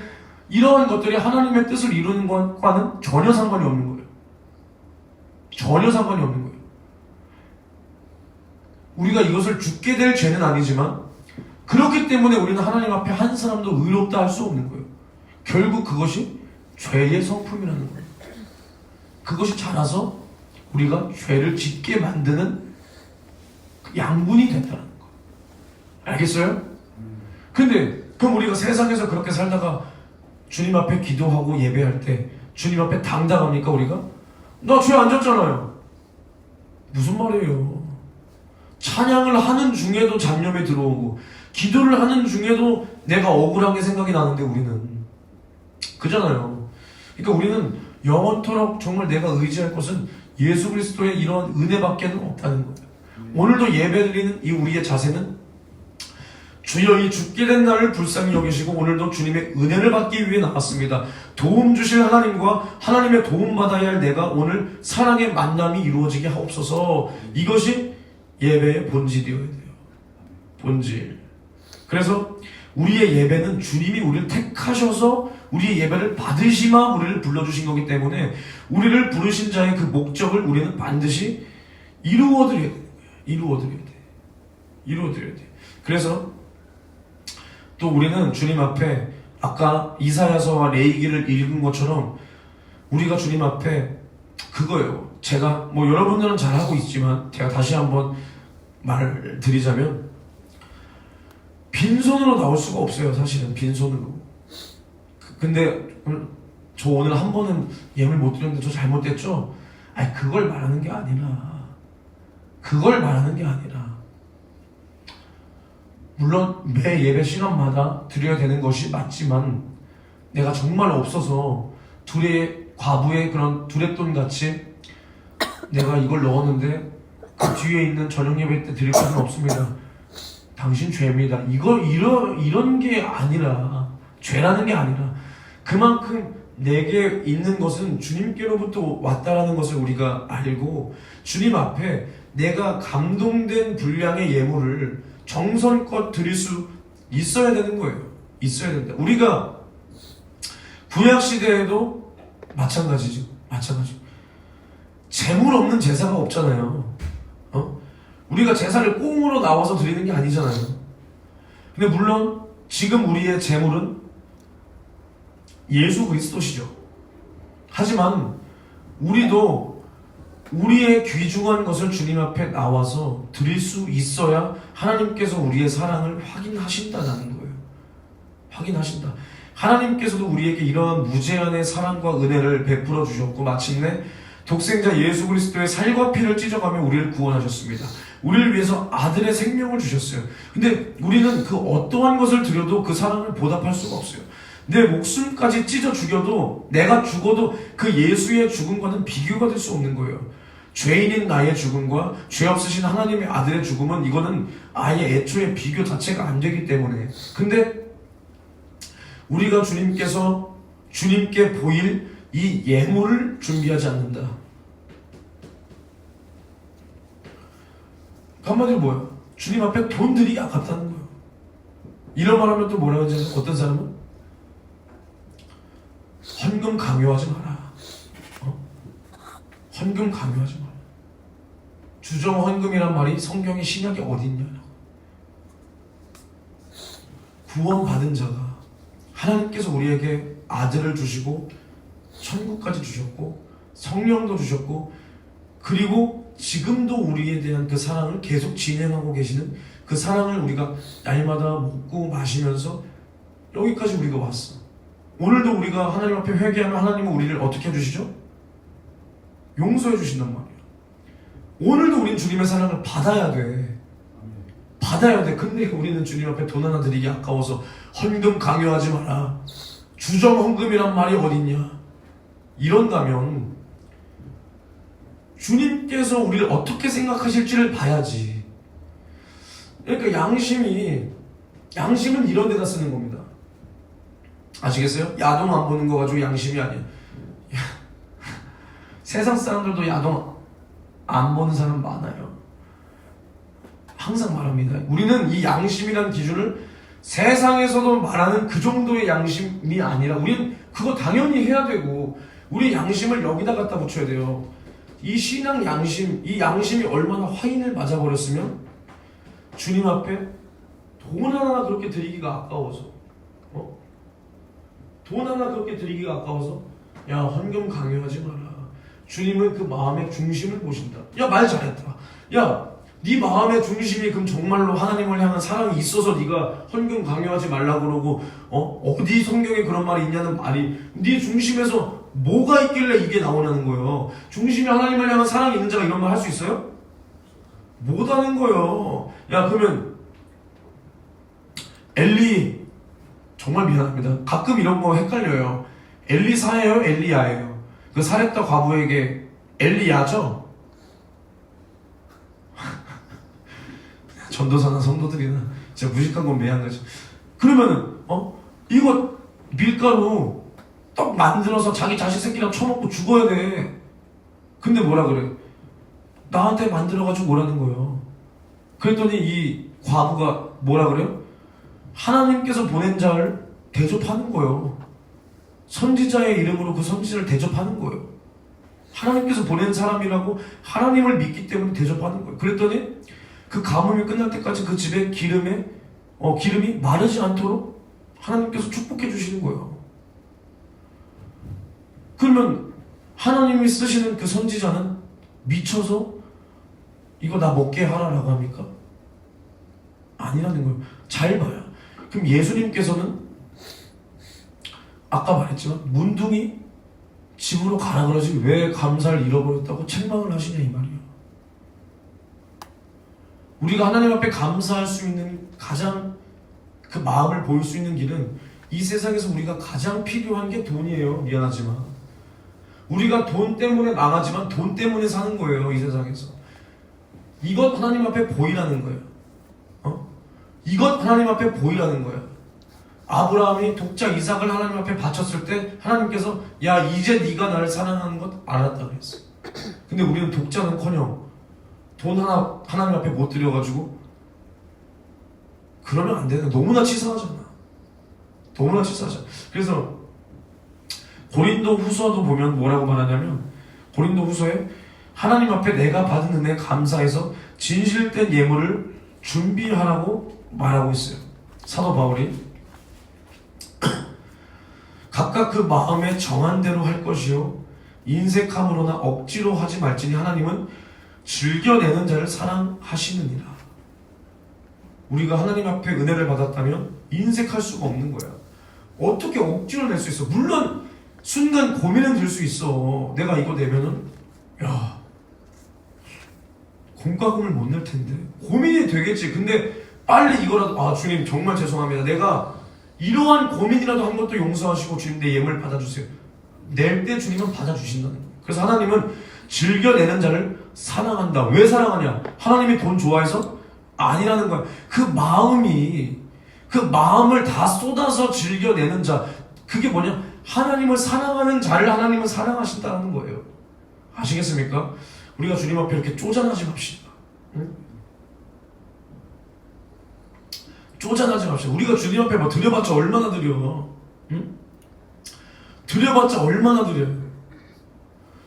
이러한 것들이 하나님의 뜻을 이루는 것과는 전혀 상관이 없는 거예요. 전혀 상관이 없는 거예요. 우리가 이것을 죽게 될 죄는 아니지만 그렇기 때문에 우리는 하나님 앞에 한 사람도 의롭다 할 수 없는 거예요. 결국 그것이 죄의 성품이라는 거예요. 그것이 자라서 우리가 죄를 짓게 만드는 양분이 된다는 거예요. 알겠어요? 근데 그럼 우리가 세상에서 그렇게 살다가 주님 앞에 기도하고 예배할 때 주님 앞에 당당합니까 우리가? 나 죄 안 졌잖아요. 무슨 말이에요? 찬양을 하는 중에도 잡념에 들어오고 기도를 하는 중에도 내가 억울한 게 생각이 나는데 우리는 그잖아요. 그러니까 우리는 영원토록 정말 내가 의지할 것은 예수 그리스도의 이런 은혜밖에는 없다는 거예요. 오늘도 예배드리는 이 우리의 자세는 주여 이 죽게 된 나를 불쌍히 여기시고 오늘도 주님의 은혜를 받기 위해 나왔습니다. 도움 주실 하나님과 하나님의 도움 받아야 할 내가 오늘 사랑의 만남이 이루어지게 하옵소서. 이것이 예배의 본질이어야 돼요. 본질. 그래서 우리의 예배는 주님이 우리를 택하셔서 우리의 예배를 받으시마 우리를 불러주신 거기 때문에 우리를 부르신 자의 그 목적을 우리는 반드시 이루어드려야 돼요. 이루어드려야 돼. 그래서 또 우리는 주님 앞에 아까 이사야서와 레위기를 읽은 것처럼 우리가 주님 앞에 그거예요. 제가 뭐 여러분들은 잘하고 있지만 제가 다시 한번 말을 드리자면 빈손으로 나올 수가 없어요. 사실은 빈손으로. 근데 저 오늘 한 번은 예물 못 드렸는데 저 잘못됐죠? 아니 그걸 말하는 게 아니라 물론 매 예배 시간마다 드려야 되는 것이 맞지만 내가 정말 없어서 과부의 그런 두레돈 같이 내가 이걸 넣었는데 그 뒤에 있는 저녁 예배 때 드릴 것은 없습니다. 당신 죄입니다. 이런 게 아니라 죄라는 게 아니라 그만큼 내게 있는 것은 주님께로부터 왔다라는 것을 우리가 알고 주님 앞에 내가 감동된 분량의 예물을 정성껏 드릴 수 있어야 되는 거예요. 있어야 된다. 우리가 구약 시대에도 마찬가지죠. 재물 없는 제사가 없잖아요. 우리가 제사를 꽁으로 나와서 드리는 게 아니잖아요. 근데 물론 지금 우리의 재물은 예수 그리스도시죠. 하지만 우리도 우리의 귀중한 것을 주님 앞에 나와서 드릴 수 있어야 하나님께서 우리의 사랑을 확인하신다는 거예요. 확인하신다. 하나님께서도 우리에게 이러한 무제한의 사랑과 은혜를 베풀어 주셨고 마침내 독생자 예수 그리스도의 살과 피를 찢어가며 우리를 구원하셨습니다. 우리를 위해서 아들의 생명을 주셨어요. 근데 우리는 그 어떠한 것을 드려도 그 사랑을 보답할 수가 없어요. 내 목숨까지 찢어 죽여도 내가 죽어도 그 예수의 죽음과는 비교가 될 수 없는 거예요. 죄인인 나의 죽음과 죄 없으신 하나님의 아들의 죽음은 이거는 아예 애초에 비교 자체가 안 되기 때문에 근데 우리가 주님께 보일 이 예물을 준비하지 않는다. 한마디로 뭐야? 주님 앞에 돈 들이기 아깝다는 거예요. 이런 말 하면 또 뭐라고 하잖아요. 어떤 사람은 헌금 강요하지 마라. 헌금 강요하지 마라. 주정 헌금이란 말이 성경의 신약에 어디 있냐고. 구원받은 자가 하나님께서 우리에게 아들을 주시고 천국까지 주셨고 성령도 주셨고 그리고 지금도 우리에 대한 그 사랑을 계속 진행하고 계시는 그 사랑을 우리가 날마다 먹고 마시면서 여기까지 우리가 왔어. 오늘도 우리가 하나님 앞에 회개하면 하나님은 우리를 어떻게 해주시죠? 용서해 주신단 말이에요. 오늘도 우리는 주님의 사랑을 받아야 돼. 근데 우리는 주님 앞에 돈 하나 드리기 아까워서 헌금 강요하지 마라. 주정 헌금이란 말이 어딨냐. 이런다면 주님께서 우리를 어떻게 생각하실지를 봐야지. 그러니까 양심은 이런 데다 쓰는 겁니다. 아시겠어요? 야동 안 보는 거 가지고 양심이 아니야. 세상 사람들도 야동 안 보는 사람 많아요. 항상 말합니다. 우리는 이 양심이라는 기준을 세상에서도 말하는 그 정도의 양심이 아니라 우리는 그거 당연히 해야 되고 우리 양심을 여기다 갖다 붙여야 돼요. 이 신앙 양심, 이 양심이 얼마나 화인을 맞아버렸으면 주님 앞에 돈 하나 그렇게 드리기가 아까워서 돈 하나 그렇게 드리기가 아까워서 야 헌금 강요하지 마라. 주님은 그 마음의 중심을 보신다. 야 말 잘했다. 야 네 마음의 중심이 그럼 정말로 하나님을 향한 사랑이 있어서 네가 헌금 강요하지 말라고 그러고 어디 성경에 그런 말이 있냐는 말이 네 중심에서 뭐가 있길래 이게 나오냐는 거예요. 중심에 하나님을 향한 사랑이 있는 자가 이런 말 할 수 있어요? 못하는 거예요. 야 그러면 엘리 정말 미안합니다. 가끔 이런 거 헷갈려요. 엘리사예요? 엘리야예요? 그 사렙다 과부에게 엘리야죠? 전도사나 성도들이나 진짜 무식한 건 매한 거죠. 그러면은 이거 밀가루 떡 만들어서 자기 자식 새끼랑 처먹고 죽어야 돼. 근데 뭐라 그래? 나한테 만들어가지고 오라는 거예요. 그랬더니 이 과부가 뭐라 그래요? 하나님께서 보낸 자를 대접하는 거예요. 선지자의 이름으로 그 선지자를 대접하는 거예요. 하나님께서 보낸 사람이라고 하나님을 믿기 때문에 대접하는 거예요. 그랬더니 그 가뭄이 끝날 때까지 그 집에 기름이 마르지 않도록 하나님께서 축복해 주시는 거예요. 그러면 하나님이 쓰시는 그 선지자는 미쳐서 이거 나 먹게 하라라고 합니까? 아니라는 거예요. 잘 봐요. 그럼 예수님께서는 아까 말했지만 문둥이 집으로 가라 그러지 왜 감사를 잃어버렸다고 책망을 하시냐 이 말이에요. 우리가 하나님 앞에 감사할 수 있는 가장 그 마음을 보일 수 있는 길은 이 세상에서 우리가 가장 필요한 게 돈이에요. 미안하지만 우리가 돈 때문에 망하지만 돈 때문에 사는 거예요. 이 세상에서 이것 하나님 앞에 보이라는 거예요. 이것 하나님 앞에 보이라는 거예요. 아브라함이 독자 이삭을 하나님 앞에 바쳤을 때 하나님께서 야 이제 네가 나를 사랑하는 것 알았다 그랬어요. 근데 우리는 독자는커녕 돈 하나 하나님 앞에 못 드려가지고 그러면 안 되는 너무나 치사하잖아. 너무나 치사하잖아. 그래서 고린도 후서도 보면 뭐라고 말하냐면 고린도 후서에 하나님 앞에 내가 받은 은혜 감사해서 진실된 예물을 준비하라고 말하고 있어요. 사도 바울이 각각 그 마음에 정한 대로 할 것이요 인색함으로나 억지로 하지 말지니 하나님은 즐겨내는 자를 사랑하시느니라. 우리가 하나님 앞에 은혜를 받았다면 인색할 수가 없는 거야. 어떻게 억지로 낼 수 있어? 물론 순간 고민은 들 수 있어. 내가 이거 내면은 야 공과금을 못 낼 텐데 고민이 되겠지. 근데 빨리 이거라도 주님 정말 죄송합니다. 내가 이러한 고민이라도 한 것도 용서하시고 주님 내 예물 받아주세요. 낼 때 주님은 받아주신다는 거예요. 그래서 하나님은 즐겨내는 자를 사랑한다. 왜 사랑하냐? 하나님이 돈 좋아해서? 아니라는 거야. 그 마음을 다 쏟아서 즐겨내는 자, 그게 뭐냐? 하나님을 사랑하는 자를 하나님은 사랑하신다는 거예요. 아시겠습니까? 우리가 주님 앞에 이렇게 쪼잔하지 맙시다. 응? 쪼잔하지 맙시다. 우리가 주님 앞에 뭐 드려봤자 얼마나 드려? 응? 드려봤자 얼마나 드려요?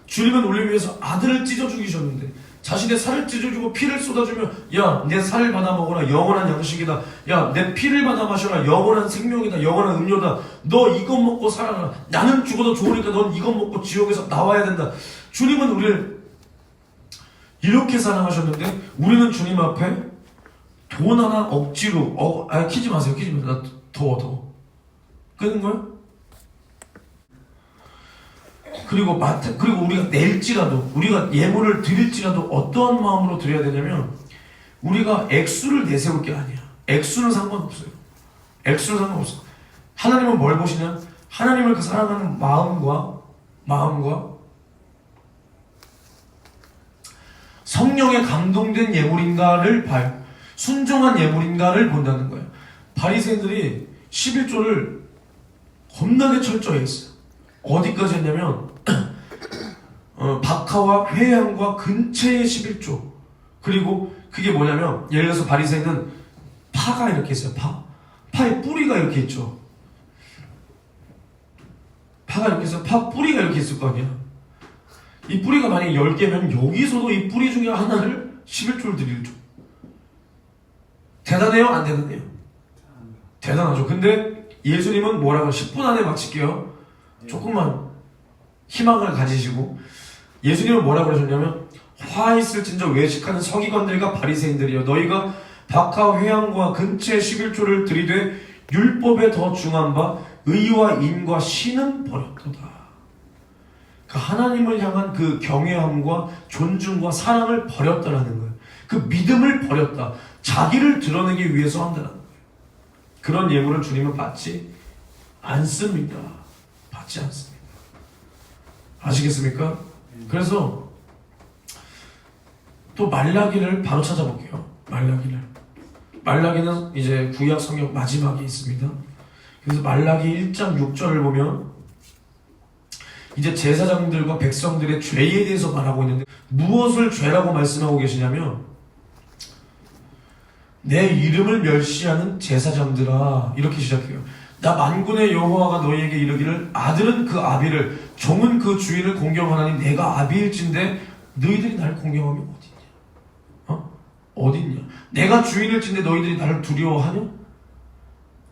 주님은 우리를 위해서 아들을 찢어 죽이셨는데 자신의 살을 찢어주고 피를 쏟아주며 야 내 살을 받아 먹어라 영원한 양식이다. 야 내 피를 받아 마셔라 영원한 생명이다. 영원한 음료다. 너 이것 먹고 살아라. 나는 죽어도 좋으니까 넌 이것 먹고 지옥에서 나와야 된다. 주님은 우리를 이렇게 사랑하셨는데 우리는 주님 앞에 돈 하나 억지로 키지 마세요. 나 더워 끄는 거야? 그리고 우리가 낼지라도 우리가 예물을 드릴지라도 어떠한 마음으로 드려야 되냐면 우리가 액수를 내세울 게 아니야. 액수는 상관없어요. 액수는 상관없어. 하나님은 뭘 보시냐? 하나님을 그 사랑하는 마음과 성령에 감동된 예물인가를 봐요. 순종한 예물인가를 본다는 거예요. 바리새인들이 11조를 겁나게 철저히 했어요. 어디까지 했냐면 박하와 회향과 근처의 11조. 그리고 그게 뭐냐면 예를 들어서 바리새인은 파가 이렇게 있어요. 파의 뿌리가 이렇게 있죠. 파가 이렇게 있어요. 파 뿌리가 이렇게 있을 거 아니야. 이 뿌리가 만약에 10개면 여기서도 이 뿌리 중에 하나를 11조를 드리죠. 대단해요? 안 대단해요? 대단하죠. 근데 예수님은 뭐라고 10분 안에 마칠게요. 조금만 희망을 가지시고 예수님은 뭐라고 그러셨냐면 화 있을진저 외식하는 서기관들과 바리새인들이여 너희가 박하 회당과 근처에 11조를 들이되 율법에 더 중한 바 의와 인과 신은 버렸도다. 그 하나님을 향한 그 경외함과 존중과 사랑을 버렸다라는 거예요. 그 믿음을 버렸다. 자기를 드러내기 위해서 한다는 거예요. 그런 예물을 주님은 받지 않습니다. 받지 않습니다. 아시겠습니까? 그래서 또 말라기를 바로 찾아볼게요. 말라기는 이제 구약 성경 마지막에 있습니다. 그래서 말라기 1장 6절을 보면 이제 제사장들과 백성들의 죄에 대해서 말하고 있는데 무엇을 죄라고 말씀하고 계시냐면 내 이름을 멸시하는 제사장들아 이렇게 시작해요. 나 만군의 여호와가 너희에게 이르기를 아들은 그 아비를 종은 그 주인을 공경하나니 내가 아비일진데 너희들이 날 공경하면 어딨냐? 어딨냐? 내가 주인일진데 너희들이 나를 두려워하냐?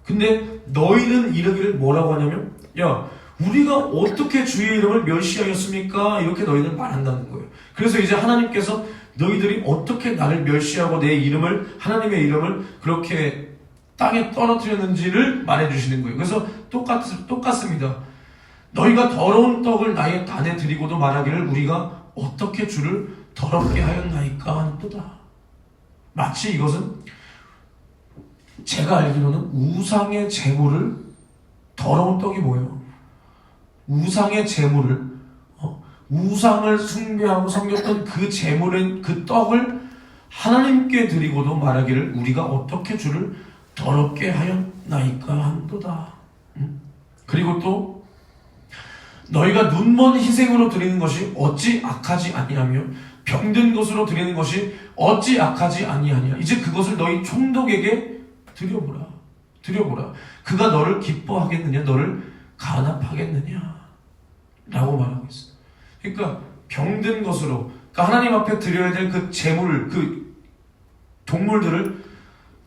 근데 너희는 이르기를 뭐라고 하냐면 야 우리가 어떻게 주의 이름을 멸시하였습니까? 이렇게 너희는 말한다는 거예요. 그래서 이제 하나님께서 너희들이 어떻게 나를 멸시하고 내 이름을 하나님의 이름을 그렇게 땅에 떨어뜨렸는지를 말해주시는 거예요. 그래서 똑같습니다. 너희가 더러운 떡을 나의 단에 드리고도 말하기를 우리가 어떻게 주를 더럽게 하였나이까 하는도다. 마치 이것은 제가 알기로는 우상의 제물을 더러운 떡이 뭐예요? 우상의 제물을 우상을 숭배하고 섬겼던 그 제물은 그 떡을 하나님께 드리고도 말하기를 우리가 어떻게 주를 더럽게 하였나이까 한도다. 그리고 또 너희가 눈먼 희생으로 드리는 것이 어찌 악하지 아니하며 병든 것으로 드리는 것이 어찌 악하지 아니하냐. 이제 그것을 너희 총독에게 드려보라. 그가 너를 기뻐하겠느냐 너를 간합하겠느냐 라고 말하고 있어요. 그러니까 병든 것으로 그러니까 하나님 앞에 드려야 될 그 재물 그 동물들을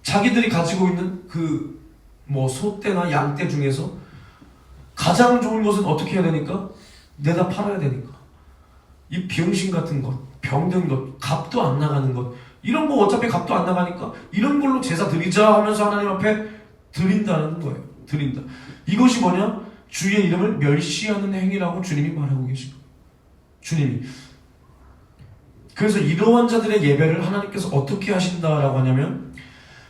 자기들이 가지고 있는 그 뭐 소떼나 양떼 중에서 가장 좋은 것은 어떻게 해야 되니까? 내다 팔아야 되니까. 이 병신 같은 것, 병든 것, 값도 안 나가는 것 이런 거 어차피 값도 안 나가니까 이런 걸로 제사 드리자 하면서 하나님 앞에 드린다는 거예요. 드린다. 이것이 뭐냐? 주의 이름을 멸시하는 행위라고 주님이 말하고 계신 거예요. 주님이. 그래서 이러한 자들의 예배를 하나님께서 어떻게 하신다라고 하냐면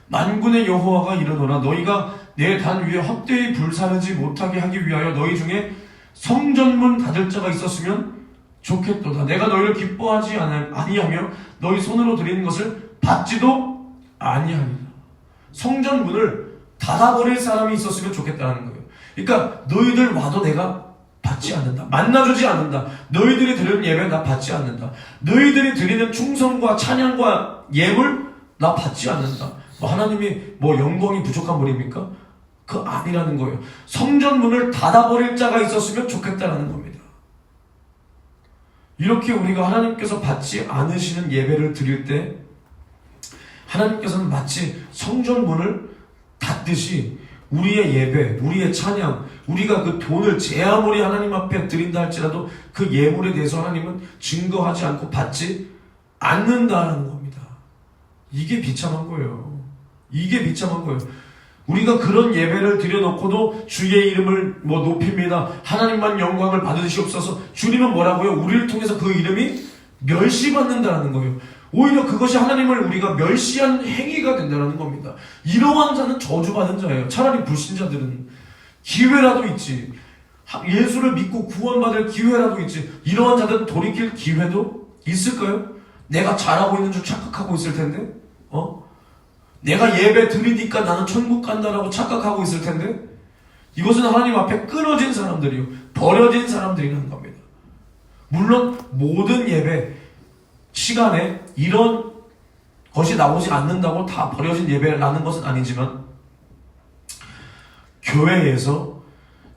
만군의 여호와가 이르노라 너희가 내 단 위에 헛되이 불사르지 못하게 하기 위하여 너희 중에 성전문 닫을 자가 있었으면 좋겠도다. 내가 너희를 기뻐하지 아니하며 너희 손으로 드리는 것을 받지도 아니하리라. 성전문을 닫아버릴 사람이 있었으면 좋겠다는 거예요. 그러니까 너희들 와도 내가 받지 않는다. 만나주지 않는다. 너희들이 드리는 예배 나 받지 않는다. 너희들이 드리는 충성과 찬양과 예물 나 받지 않는다. 뭐 하나님이 뭐 영광이 부족한 분입니까? 그 아니라는 거예요. 성전문을 닫아버릴 자가 있었으면 좋겠다라는 겁니다. 이렇게 우리가 하나님께서 받지 않으시는 예배를 드릴 때 하나님께서는 마치 성전문을 닫듯이 우리의 예배, 우리의 찬양, 우리가 그 돈을 제 아무리 하나님 앞에 드린다 할지라도 그 예물에 대해서 하나님은 증거하지 않고 받지 않는다는 겁니다. 이게 비참한 거예요. 이게 비참한 거예요. 우리가 그런 예배를 드려놓고도 주의 이름을 뭐 높입니다. 하나님만 영광을 받으시옵소서. 주님은 뭐라고요? 우리를 통해서 그 이름이 멸시받는다는 거예요. 오히려 그것이 하나님을 우리가 멸시한 행위가 된다는 겁니다. 이러한 자는 저주받은 자예요. 차라리 불신자들은 기회라도 있지. 예수를 믿고 구원받을 기회라도 있지. 이러한 자들은 돌이킬 기회도 있을까요? 내가 잘하고 있는 줄 착각하고 있을 텐데 내가 예배 드리니까 나는 천국 간다라고 착각하고 있을 텐데 이것은 하나님 앞에 끊어진 사람들이요 버려진 사람들이라는 겁니다. 물론 모든 예배 시간에 이런 것이 나오지 않는다고 다 버려진 예배라는 것은 아니지만 교회에서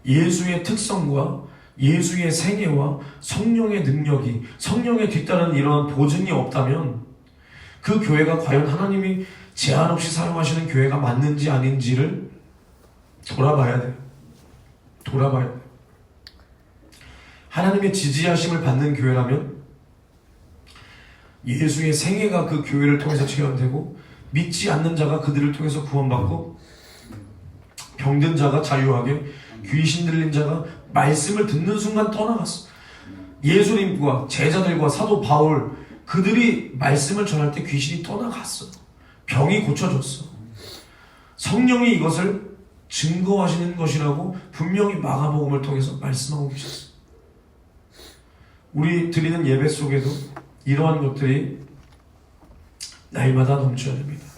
예수의 특성과 예수의 생애와 성령의 능력이 성령에 뒤따르는 이러한 보증이 없다면 그 교회가 과연 하나님이 제한 없이 사용하시는 교회가 맞는지 아닌지를 돌아봐야 돼요. 하나님의 지지하심을 받는 교회라면 예수의 생애가 그 교회를 통해서 체험되고 믿지 않는 자가 그들을 통해서 구원받고 병든 자가 자유하게 귀신 들린 자가 말씀을 듣는 순간 떠나갔어. 예수님과 제자들과 사도 바울 그들이 말씀을 전할 때 귀신이 떠나갔어. 병이 고쳐졌어. 성령이 이것을 증거하시는 것이라고 분명히 마가복음을 통해서 말씀하고 계셨어. 우리 드리는 예배 속에도 이러한 것들이 날마다 넘쳐야 됩니다.